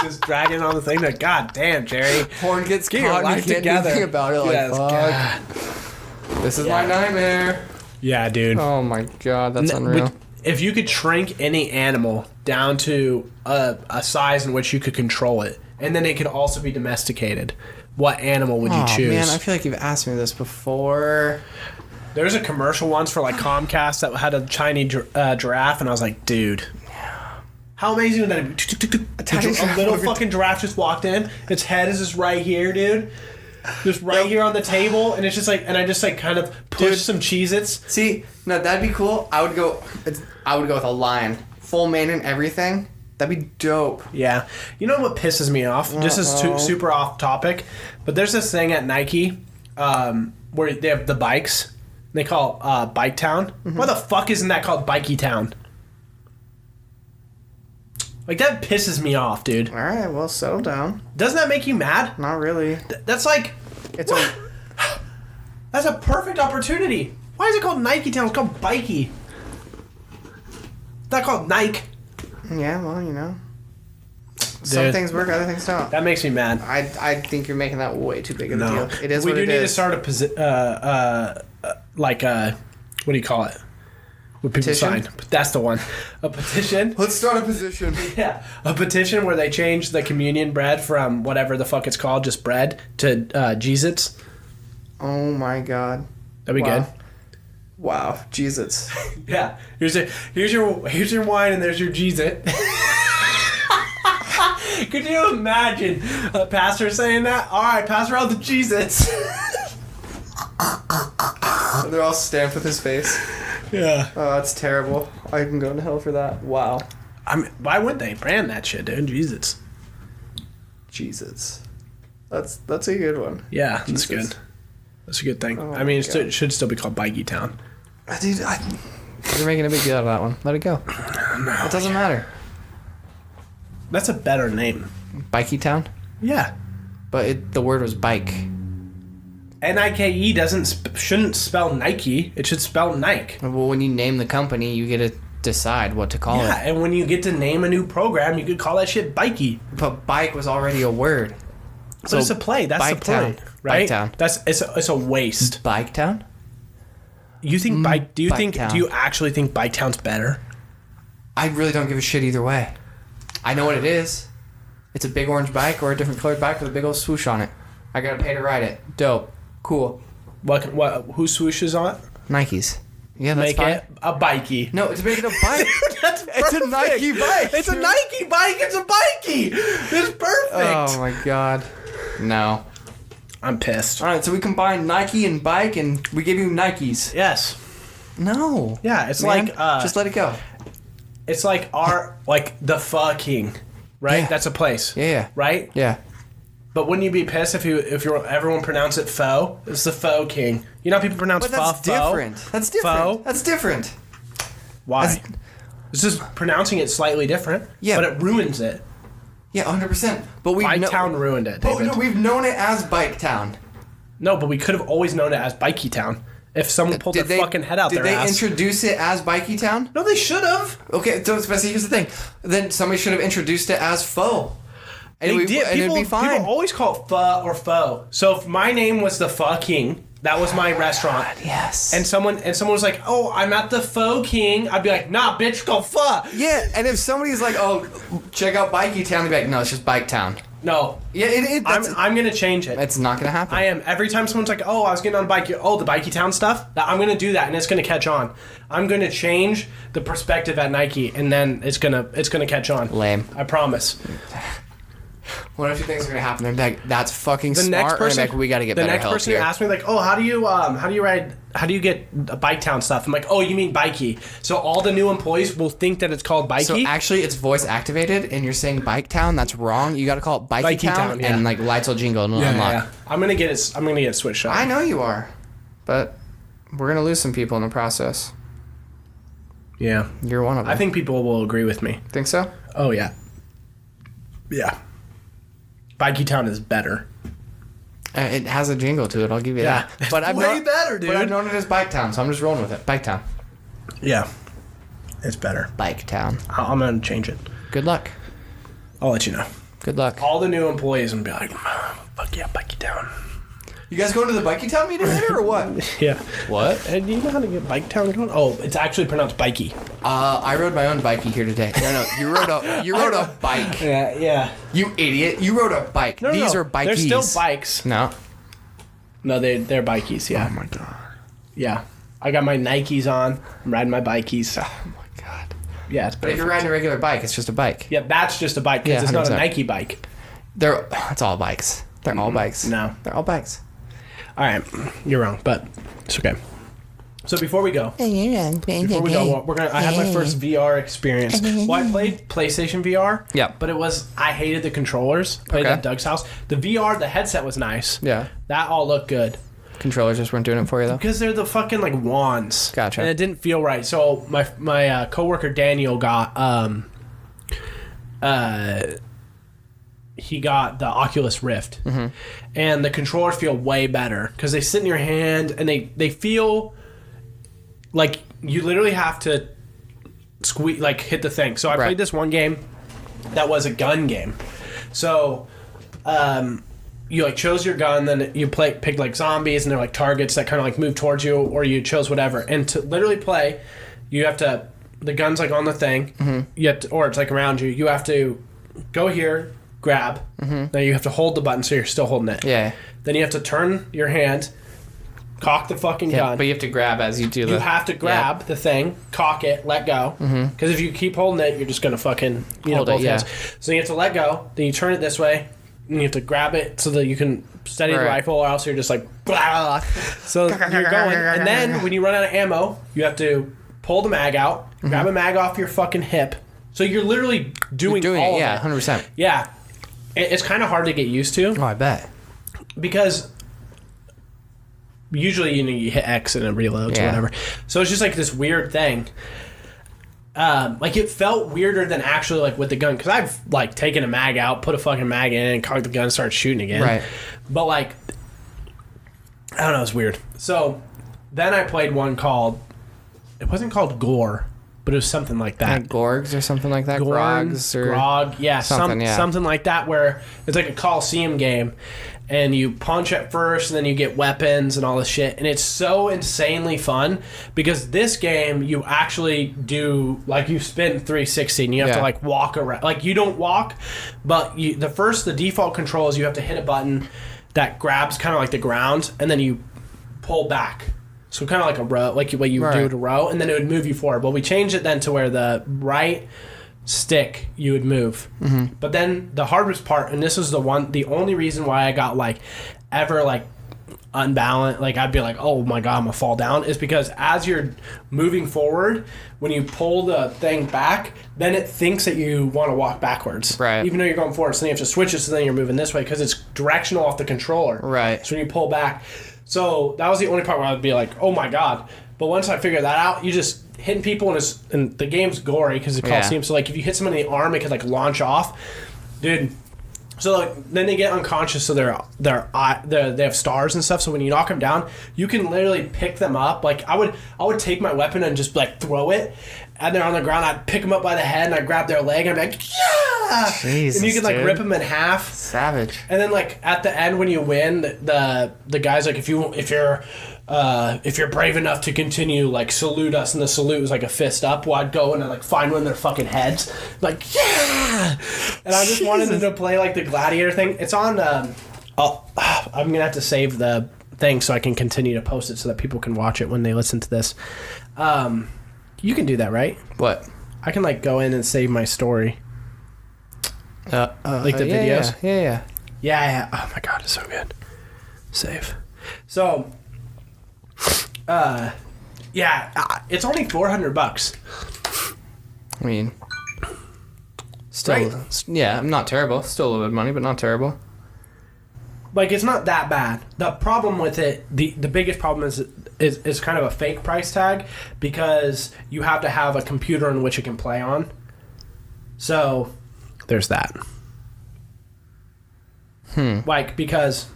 Just dragging on the thing. Like, God damn, Jerry. Horn gets Get your caught and life you can't do together. anything about it. Like, Yes, fuck. This is my nightmare. Yeah, dude. Oh my god, that's unreal. If you could shrink any animal down to a size in which you could control it, and then it could also be domesticated, what animal would you choose? Man, I feel like you've asked me this before. There's a commercial once for like Comcast that had a Chinese giraffe, and I was like, dude. How amazing would that be? A little fucking giraffe just walked in. Its head is just right here, dude. Just right here on the table, and it's just like, and I just like kind of push some Cheez-Its. See, no, that'd be cool. I would go with a lion, full mane and everything. That'd be dope. Yeah, you know what pisses me off? This is super off topic, but there's this thing at Nike where they have the bikes. They call Bike Town. Why the fuck isn't that called Bikey Town? Like, that pisses me off, dude. All right, well, settle down. Doesn't that make you mad? Not really. That's like... That's a perfect opportunity. Why is it called Nike Town? It's called Bikey. It's not called Nike. Yeah, well, you know. Some things work, other things don't. That makes me mad. I think you're making that way too big of a deal. It is we what it is. do need to start what do you call it? What people Petition? sign. That's the one. A petition. Let's start a petition. Yeah. A petition where they change the communion bread from whatever the fuck it's called, just bread, to Cheez-Its. Oh my god. That'd be good. Wow. Jesus. Yeah. Here's your wine and there's your Cheez-It. Could you imagine a pastor saying that? All right, pass around the Cheez-Its. They're all stamped with his face. Yeah. Oh, that's terrible. I can go to hell for that. Wow. I mean, why would they brand that shit, dude? Jesus. Jesus. That's a good one. Yeah, that's Jesus. good. That's a good thing. Oh I mean, God. it should still be called Bikey Town. Dude, you're making a big deal out of that one. Let it go. No. It doesn't matter. That's a better name. Bikey Town? Yeah. But the word was bike. Nike shouldn't spell Nike. It should spell Nike. Well, when you name the company, you get to decide what to call Yeah, it. and when you get to name a new program, you could call that shit Bikey. But bike was already a word. But it's a play. That's the Bike point, Town. right? Bike Town. It's a waste. Bike Town? You think Bike? Do you Bike think? Town. Do you actually think Bike Town's better? I really don't give a shit either way. I know what it is. It's a big orange bike or a different colored bike with a big old swoosh on it. I gotta pay to ride it. Dope. Cool. What? Who swooshes on it? Nikes. Yeah, that's Make fine. it a Bikey. No, it's making a bike. That's It's a perfect. Nike bike. It's a Nike bike. It's a Bikey. It's perfect. Oh my god. No. I'm pissed. Alright, so we combine Nike and bike and we give you Nikes. Yes. No. Yeah, it's Man, like just let it go. it's like the fucking right? Yeah. That's a place. Yeah. Right? Yeah. But wouldn't you be pissed if everyone pronounce it Foe? It's the Foe King. You know how people pronounce But that's different. That's different. Foe? That's different. Why? It's just pronouncing it slightly different. Yeah. But it ruins it. Yeah, 100%. But Bike Town ruined it, But David. no, we've known it as Bike Town. No, but we could have always known it as Bikey Town. If someone pulled their fucking head out their ass. Did they introduce it as Bikey Town? No, they should have. Okay, so here's the thing. Then somebody should have introduced it as Foe. And They did. And it'd be fine. People always call it pho or foe. So if my name was the Pho King, that was my restaurant. Yes. And someone was like, "Oh, I'm at the Pho King." I'd be like, "Nah, bitch, go pho." Yeah, and if somebody's like, "Oh, check out Bikey Town," they'd be like, "No, it's just Bike Town." No. Yeah, I'm gonna change it. It's not gonna happen. I am. Every time someone's like, "Oh, I was getting on bike," the Bikey Town stuff. I'm gonna do that, and it's gonna catch on. I'm gonna change the perspective at Nike, and then it's gonna catch on. Lame. I promise. What if you think is gonna happen? They're like, "That's fucking The smart." next person, and like, we gotta get better the next help person here. who asked me like, "Oh, how do you get a Bike Town stuff?" I'm like, "Oh, you mean Bikey?" So all the new employees will think that it's called Bikey. So actually, it's voice activated, and you're saying Bike Town. That's wrong. You got to call it Bikey Town, yeah. and like lights will jingle and unlock. Yeah. I'm gonna get it switched up. I know you are, but we're gonna lose some people in the process. Yeah, You're one of them. I think people will agree with me. Think so? Oh yeah, yeah. Bikey Town is better. It has a jingle to it. I'll give you Yeah. that. But I've Way better, dude. But I've known it as Bike Town, so I'm just rolling with it. Bike Town. Yeah, it's better. Bike Town. I'm gonna change it. Good luck. I'll let you know. Good luck. All the new employees will be like, "Fuck yeah, Bikey Town." You guys going to the Bikey Town meeting later or what? Yeah. What? And do you know how to get Bike Town going? Oh, it's actually pronounced Bikey. I rode my own bikey here today. No, you rode a bike. Yeah. You idiot! You rode a bike. No, These no, are bikies. They're still bikes. No. No, they're bikies. Yeah. Oh my god. Yeah. I got my Nikes on. I'm riding my bikies. Oh my god. Yeah, it's But if perfect. you're riding a regular bike, it's just a bike. Yeah, that's just a bike because Yeah, it's not a 100%. Nike bike. It's all bikes. They're all bikes. No. They're all bikes. All right, you're wrong, but it's okay. So before we go, I had my first VR experience. Well, I played PlayStation VR. Yeah. But I hated the controllers. Played Okay. at Doug's house. The headset was nice. Yeah. That all looked good. Controllers just weren't doing it for you though. Because they're the fucking like wands. Gotcha. And it didn't feel right. So my coworker Daniel got he got the Oculus Rift, and the controllers feel way better because they sit in your hand and they feel like you literally have to squeeze like hit the thing. So I played this one game that was a gun game. So you like chose your gun, then you pick like zombies and they're like targets that kind of like move towards you, or you chose whatever. And to literally play, you have to the gun's like on the thing, you have to, or it's like around you. You have to go here, grab. Then you have to hold the button so you're still holding it. Yeah. Then you have to turn your hand, cock the fucking gun. But you have to grab as you do You have to grab the thing, cock it, let go. Because if you keep holding it, you're just gonna fucking Hold it, both yeah. hands. So you have to let go. Then you turn it this way, and you have to grab it so that you can steady the Right. rifle, or else you're just like blah, blah, blah. So you're going, and then when you run out of ammo, you have to pull the mag out, grab a mag off your fucking hip. So you're literally doing all it. of Yeah, it. 100%. Yeah. It's kind of hard to get used to Oh, I bet. because usually you hit X and it reloads or whatever. So it's just like this weird thing. Like it felt weirder than actually like with the gun, because I've like taken a mag out, put a fucking mag in, and cocked the gun, and started shooting again. Right. But like, I don't know, it's weird. So then I played one called. It wasn't called Gore, but it was something like that. Like Gorgs or something like that. Gorn, Grogs or Grog, yeah, something, something like that, where it's like a Coliseum game, and you punch at first, and then you get weapons and all this shit, and it's so insanely fun because this game you actually do like you spin 360, and you have to like walk around, like you don't walk, but the default control is you have to hit a button that grabs kind of like the ground, and then you pull back. So kind of like a row, like what you do to row, and then it would move you forward. But we changed it then to where the right stick you would move. But then the hardest part, and this is the only reason why I got like ever like unbalanced, like I'd be like, oh my god, I'm gonna fall down, is because as you're moving forward, when you pull the thing back, then it thinks that you want to walk backwards, right? Even though you're going forward, so then you have to switch it, so then you're moving this way because it's directional off the controller, right? So when you pull back, so that was the only part where I'd be like, oh my god. But once I figured that out, you just hitting people, and the game's gory because it's Coliseum, so like if you hit someone in the arm, it could like launch off, dude. So like, then they get unconscious, so they have stars and stuff. So when you knock them down, you can literally pick them up. Like I would take my weapon and just like throw it, and they're on the ground. I'd pick them up by the head and I'd grab their leg and I'd be like, yeah, Jesus, and you could like dude. rip them in half. Savage. And then like at the end when you win, the guy's like, if you're brave enough to continue, like salute us, and the salute was like a fist up. Well, I'd go and I'd like find one of their fucking heads, like yeah. And I just wanted to play like the gladiator thing. It's on. I'm gonna have to save the thing so I can continue to post it so that people can watch it when they listen to this. You can do that, right? What? I can like go in and save my story. Like the videos. Yeah. Oh my god, it's so good. Save. So. It's only $400. I mean, still, right. Yeah, not terrible. Still a little bit of money, but not terrible. Like, it's not that bad. The problem with it, the biggest problem is kind of a fake price tag, because you have to have a computer in which it can play on. So, there's that. Like, because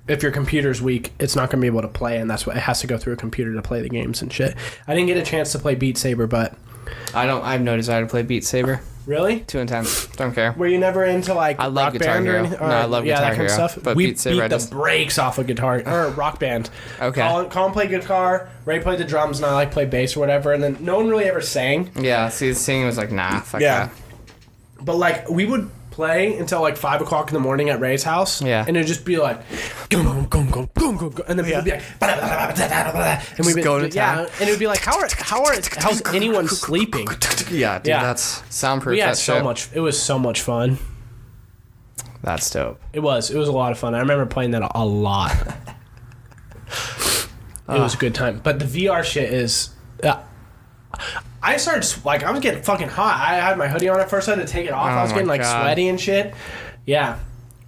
if your computer's weak, it's not going to be able to play, and that's why it has to go through a computer to play the games and shit. I didn't get a chance to play Beat Saber, but... I have no desire to play Beat Saber. Really? Too intense. Don't care. Were you never into, like, I love Rock Guitar Band Hero. or anything? No, I love Guitar that kind Hero. of stuff. But We Beat Saber, beat the brakes off of Guitar or Rock Band. Okay. Colin played guitar, Ray played the drums, and I like play bass or whatever, and then no one really ever sang. Yeah, see, the singing was like, nah, fuck that. But, like, we would play until, like, 5 o'clock in the morning at Ray's house. Yeah. And it'd just be like, go, and then we'd be like, and we'd be go to town. Yeah, and it'd be like, how's anyone sleeping? Yeah, dude, that's soundproof. We had that so shit. much. It was so much fun. That's dope. It was a lot of fun. I remember playing that a lot. It was a good time. But the VR shit is... I started... Like, I was getting fucking hot. I had my hoodie on at first. I had to take it off. I was getting, like, sweaty and shit. Yeah.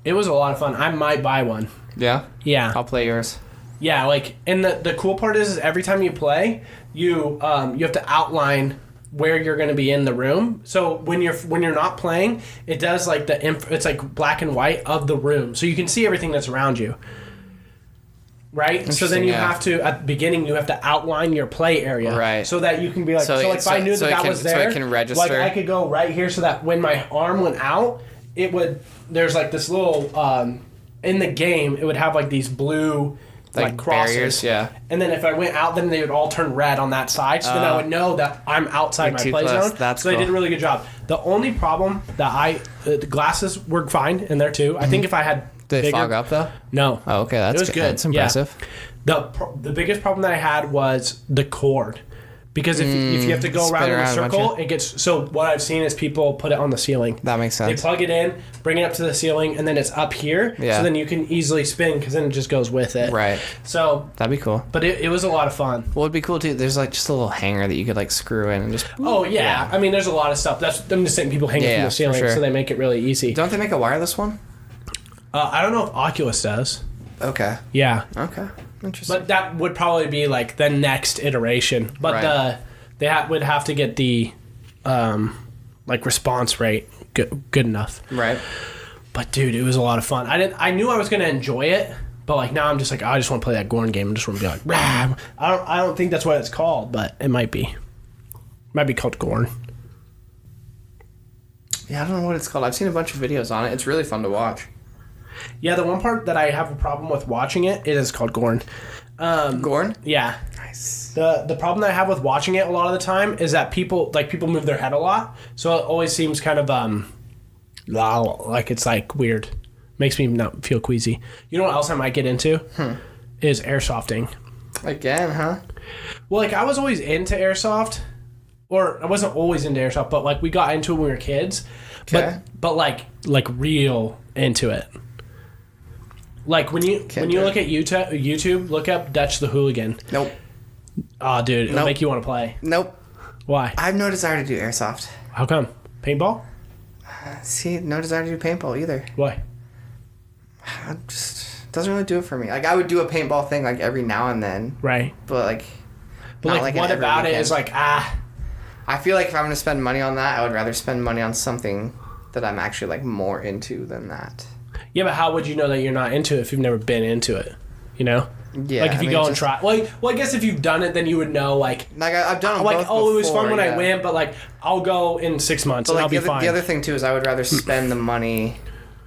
It was a lot of fun. I might buy one. Yeah? Yeah. I'll play yours. Yeah, like... And the cool part is every time you play, you have to outline where you're going to be in the room. So when you're not playing, it does, like, it's, like, black and white of the room. So you can see everything that's around you. Right? So then you have to, at the beginning, you have to outline your play area. Right. So that you can be like, if I knew that was there, so it can register. Like, I could go right here so that when my arm went out, there's like this little, in the game, it would have like these blue, like crosses. Barriers, yeah. And then if I went out, then they would all turn red on that side. So then I would know that I'm outside my play zone. That's so cool. they did a really good job. The only problem that the glasses were fine in there too. I think if I had Did they bigger, fog up though? No. Oh, okay. That's it was good. That's impressive. Yeah. The biggest problem that I had was the cord. Because if you have to go around in a circle, it gets... So what I've seen is people put it on the ceiling. That makes sense. They plug it in, bring it up to the ceiling, and then it's up here. Yeah. So then you can easily spin because then it just goes with it. Right. So... That'd be cool. But it was a lot of fun. Well, it'd be cool too. There's like just a little hanger that you could like screw in and just... Oh, yeah. I mean, there's a lot of stuff. I'm just saying people hang it from the ceiling, so they make it really easy. Don't they make a wireless one? I don't know if Oculus does. Okay. Yeah. Okay. Interesting. But that would probably be like the next iteration. But they would have to get the like response rate good enough. Right. But dude, it was a lot of fun. I knew I was gonna enjoy it, but like now I'm just like, I just want to play that Gorn game. I just want to be like, rah. I don't think that's what it's called, but it might be. It might be called Gorn. Yeah, I don't know what it's called. I've seen a bunch of videos on it. It's really fun to watch. Yeah, the one part that I have a problem with watching it is called Gorn. Gorn? Yeah. Nice. The problem that I have with watching it a lot of the time is that people move their head a lot, so it always seems kind of like it's like weird. Makes me not feel queasy. You know what else I might get into? Is airsofting. Again, huh? Well, like I was always into airsoft, or I wasn't always into airsoft, but like we got into it when we were kids. Okay. But like real into it. Like when you look at YouTube, look up Dutch the Hooligan. Nope. Oh, dude, it'll make you want to play. Nope. Why? I have no desire to do airsoft. How come? Paintball? See, no desire to do paintball either. Why? Doesn't really do it for me. Like, I would do a paintball thing like every now and then. Right. But like what about it is like, I feel like if I'm going to spend money on that, I would rather spend money on something that I'm actually like more into than that. Yeah, but how would you know that you're not into it if you've never been into it? You know? Yeah. Like if you go and try. Well, I guess if you've done it, then you would know. Like I've done it like, both it was before, fun when I went, but like I'll go in 6 months and I'll be fine. The other thing too is I would rather spend the money,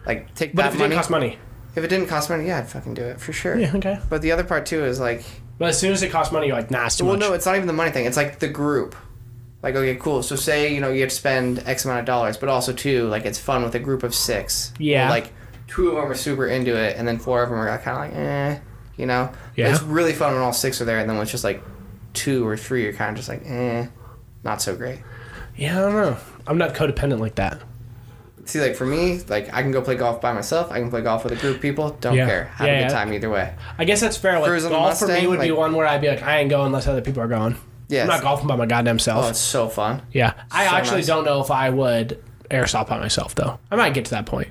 like take but that money. But if it didn't cost money. If it didn't cost money, yeah, I'd fucking do it for sure. Yeah, okay. But the other part too is like. But as soon as it costs money, you're like, nah, it's too much. Well, no, it's not even the money thing. It's like the group. Like, okay, cool. So say, you have to spend X amount of dollars, but also too, like it's fun with a group of 6. Yeah. Or, like 2 of them are super into it, and then 4 of them are kind of like, Yeah. But it's really fun when all 6 are there, and then when it's just like 2 or 3, you're kind of just like, not so great. Yeah, I don't know. I'm not codependent like that. See, like for me, like I can go play golf by myself. I can play golf with a group of people. Don't care. Have a good time either way. I guess that's fair. Like golf for me would be one where I'd be like, I ain't going unless other people are going. Yeah. I'm not golfing by my goddamn self. Oh, it's so fun. Yeah. I actually don't know if I would airsoft by myself though. I might get to that point.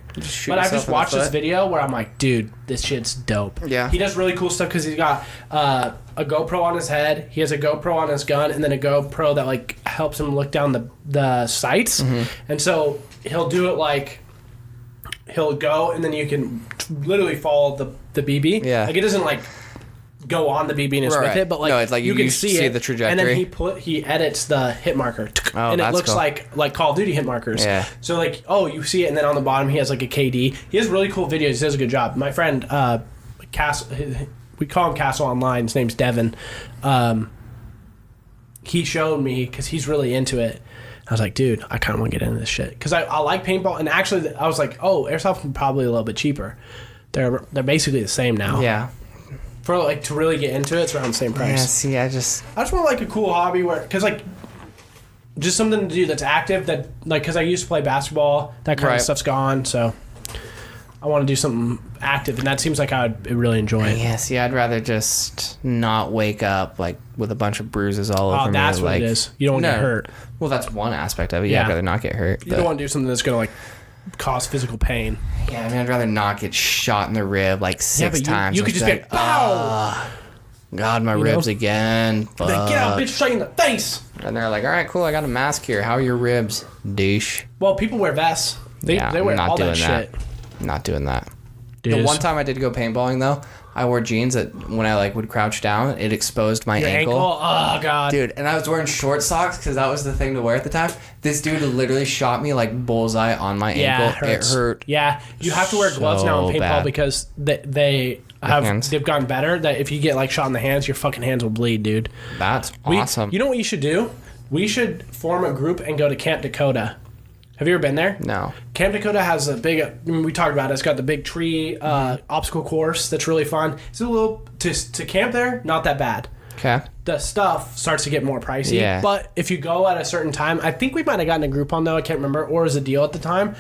But I just watched this video where I'm like, dude, this shit's dope. Yeah. He does really cool stuff because he's got a GoPro on his head. He has a GoPro on his gun, and then a GoPro that like helps him look down the sights. Mm-hmm. And so he'll do it like. He'll go, and then you can literally follow the BB. Yeah. Like, it doesn't, like, go on the BB and it's with it, but, like, no, it's like you can see it. The trajectory. And then he edits the hit marker. Oh, and it looks cool. like Call of Duty hit markers. Yeah. So, like, you see it, and then on the bottom, he has, like, a KD. He has really cool videos. He does a good job. My friend, we call him Castle Online. His name's Devin. He showed me, because he's really into it. I was like, dude, I kind of want to get into this shit. Because I like paintball. And actually, I was like, airsoft is probably a little bit cheaper. They're basically the same now. Yeah. For, like, to really get into it, it's around the same price. Yeah, see, I just want, like, a cool hobby where... Because, like, just something to do that's active that... Like, because I used to play basketball. That kind of stuff's gone, so... I want to do something active, and that seems like I would really enjoy it. Yeah, see, I'd rather just not wake up, like, with a bunch of bruises all over me. Oh, that's what it is. You don't want to get hurt. Well, that's one aspect of it. Yeah, I'd rather not get hurt. You don't want to do something that's going to, like, cause physical pain. Yeah, I mean, I'd rather not get shot in the rib, like, 6 times. You could just be like, pow! God, my ribs again. Like, get out, bitch, straight in the face! And they're like, all right, cool, I got a mask here. How are your ribs, douche? Well, people wear vests. They wear all that shit. Not doing that. Dude, the one time I did go paintballing though, I wore jeans that when I like would crouch down, it exposed my ankle. Oh god, dude! And I was wearing short socks because that was the thing to wear at the time. This dude literally shot me like bullseye on my ankle. It hurt. Yeah, you have to wear gloves now in paintball because they've gotten better. That if you get like shot in the hands, your fucking hands will bleed, dude. That's awesome. You know what you should do? We should form a group and go to Camp Dakota. Have you ever been there? No. Camp Dakota has a big, we talked about it, it's got the big tree obstacle course that's really fun. It's a little, to camp there, not that bad. Okay. The stuff starts to get more pricey. Yeah. But if you go at a certain time, I think we might have gotten a Groupon though, I can't remember, or was a deal at the time.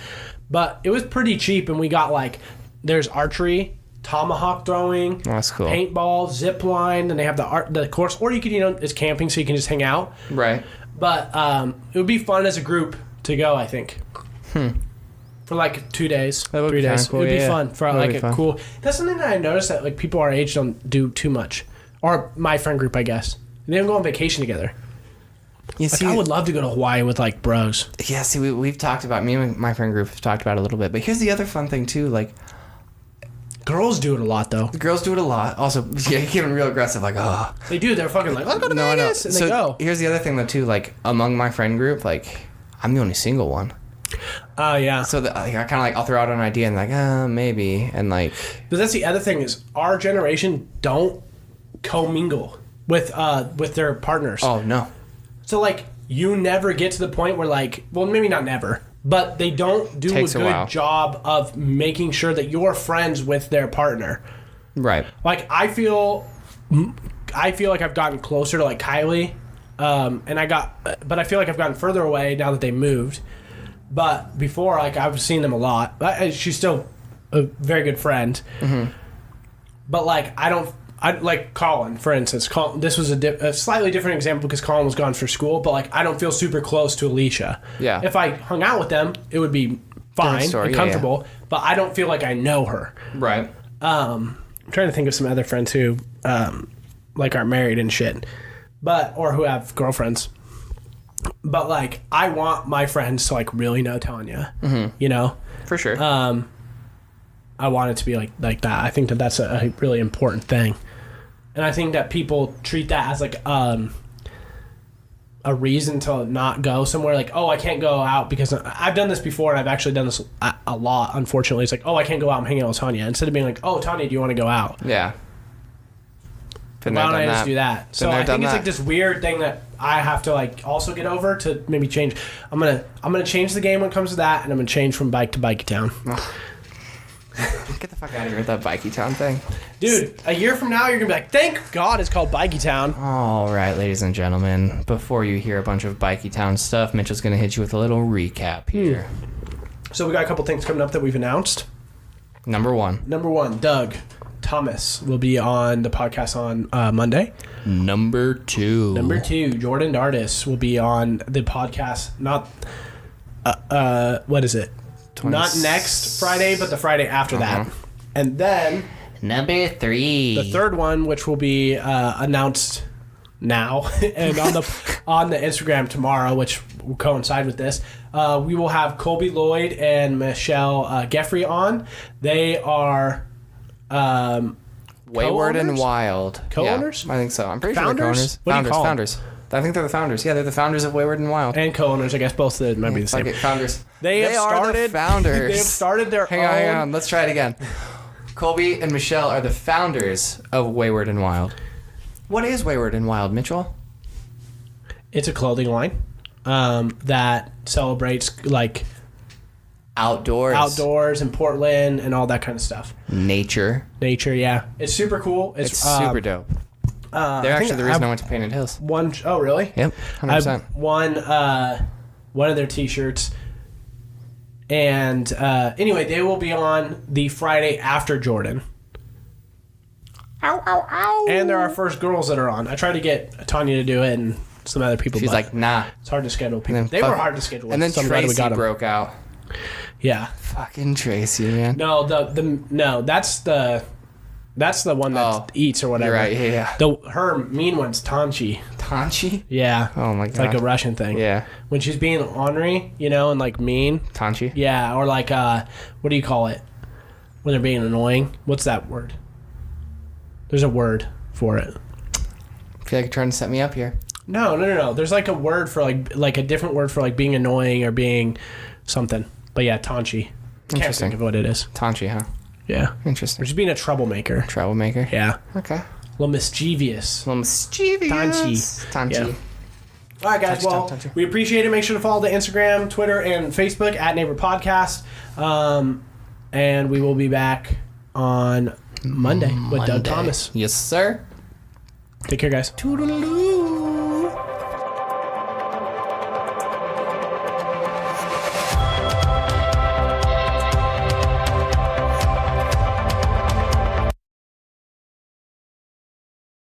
But it was pretty cheap, and we got like, there's archery, tomahawk throwing, that's cool. Paintball, zip line, and they have the course, or you can, it's camping so you can just hang out. Right. But it would be fun as a group to go, I think. For like 2 days, 3 days. Cool. It would be fun for like a cool. That's something that I noticed that like people our age don't do too much, or my friend group, I guess. They don't go on vacation together. I would love to go to Hawaii with like bros. Yeah, see, we've talked about, me and my friend group have talked about it a little bit, but here's the other fun thing too, like. Girls do it a lot though. The girls do it a lot. Also, getting real aggressive, like, oh. They do. They're fucking like, let's go to Vegas, and they go. Here's the other thing though too, like among my friend group, like I'm the only single one. Oh, yeah. So I kind of like, I'll throw out an idea and like, maybe. And like. But that's the other thing is our generation don't commingle with their partners. Oh, no. So like, you never get to the point where like, well, maybe not never, but they don't do a good job of making sure that you're friends with their partner. Right. Like, I feel like I've gotten closer to like Kylie, but I feel like I've gotten further away now that they moved. But before, like, I've seen them a lot. She's still a very good friend. Mm-hmm. but like I like Colin, for instance. This was a slightly different example because Colin was gone for school, but like I don't feel super close to Alicia. Yeah. If I hung out with them, it would be fine and comfortable, but I don't feel like I know her. Right. I'm trying to think of some other friends who like aren't married and shit, or who have girlfriends. But like I want my friends to like really know Tanya. Mm-hmm. You know? For sure. I want it to be like that. I think that's a really important thing. And I think that people treat that as like a reason to not go somewhere. Like, oh, I can't go out because I've done this before, and I've actually done this a lot, unfortunately. It's like, oh, I can't go out. I'm hanging out with Tanya. Instead of being like, oh, Tanya, do you want to go out? Yeah. Why don't I just do that? So I think it's like this weird thing that I have to like also get over to maybe change. I'm gonna change the game when it comes to that, and I'm gonna change from bike to Bikey Town. Get the fuck out of here with that Bikey Town thing. Dude, a year from now, you're going to be like, thank God it's called Bikey Town. All right, ladies and gentlemen. Before you hear a bunch of Bikey Town stuff, Mitchell's going to hit you with a little recap here. So we got a couple things coming up that we've announced. Number one, Doug Thomas will be on the podcast on Monday. Number two, Jordan Dardis will be on the podcast. Not, what is it? Not next Friday, but the Friday after that. And then number three, the third one, which will be announced now and on the Instagram tomorrow, which will coincide with this. We will have Colby Lloyd and Michelle Geffrey on. They are Wayward and Wild co-owners. Yeah, I think so. I'm pretty founders? sure they're founders. I think they're the founders. Yeah, they're the founders of Wayward and Wild. And co-owners, I guess both of them might be the same. Okay, founders. They are the founders. They have started their own. Hang on. Let's try it again. Colby and Michelle are the founders of Wayward and Wild. What is Wayward and Wild, Mitchell? It's a clothing line that celebrates like outdoors in Portland and all that kind of stuff. Nature, yeah. It's super cool. It's super dope. They're actually the reason I went to Painted Hills. Oh, really? Yep, 100%. I've won one of their T-shirts. And anyway, they will be on the Friday after Jordan. Ow, ow, ow. And they're our first girls that are on. I tried to get Tanya to do it and some other people. She's like, nah. It's hard to schedule people. They were hard to schedule. And then Tracy broke out. Yeah. Fucking Tracy, man. No, that's the one that eats or whatever. You're right, yeah. Her mean one's Tanchi. Tanchi? Yeah. Oh my god. It's like a Russian thing. Yeah. When she's being ornery, and like mean. Tanchi? Yeah, or like what do you call it? When they're being annoying. What's that word? There's a word for it. I feel like you're trying to set me up here. No. There's like a word for like a different word for like being annoying or being something. But yeah, Tanchi. Can't think of what it is. Tanchi, huh? Yeah. Interesting. Or just being a troublemaker. Yeah. Okay. A little mischievous. Tanchi. Yeah. All right, guys. Touch. We appreciate it. Make sure to follow the Instagram, Twitter, and Facebook at Neighbor Podcast. And we will be back on Monday with Doug Thomas. Yes, sir. Take care, guys. Toodaloo.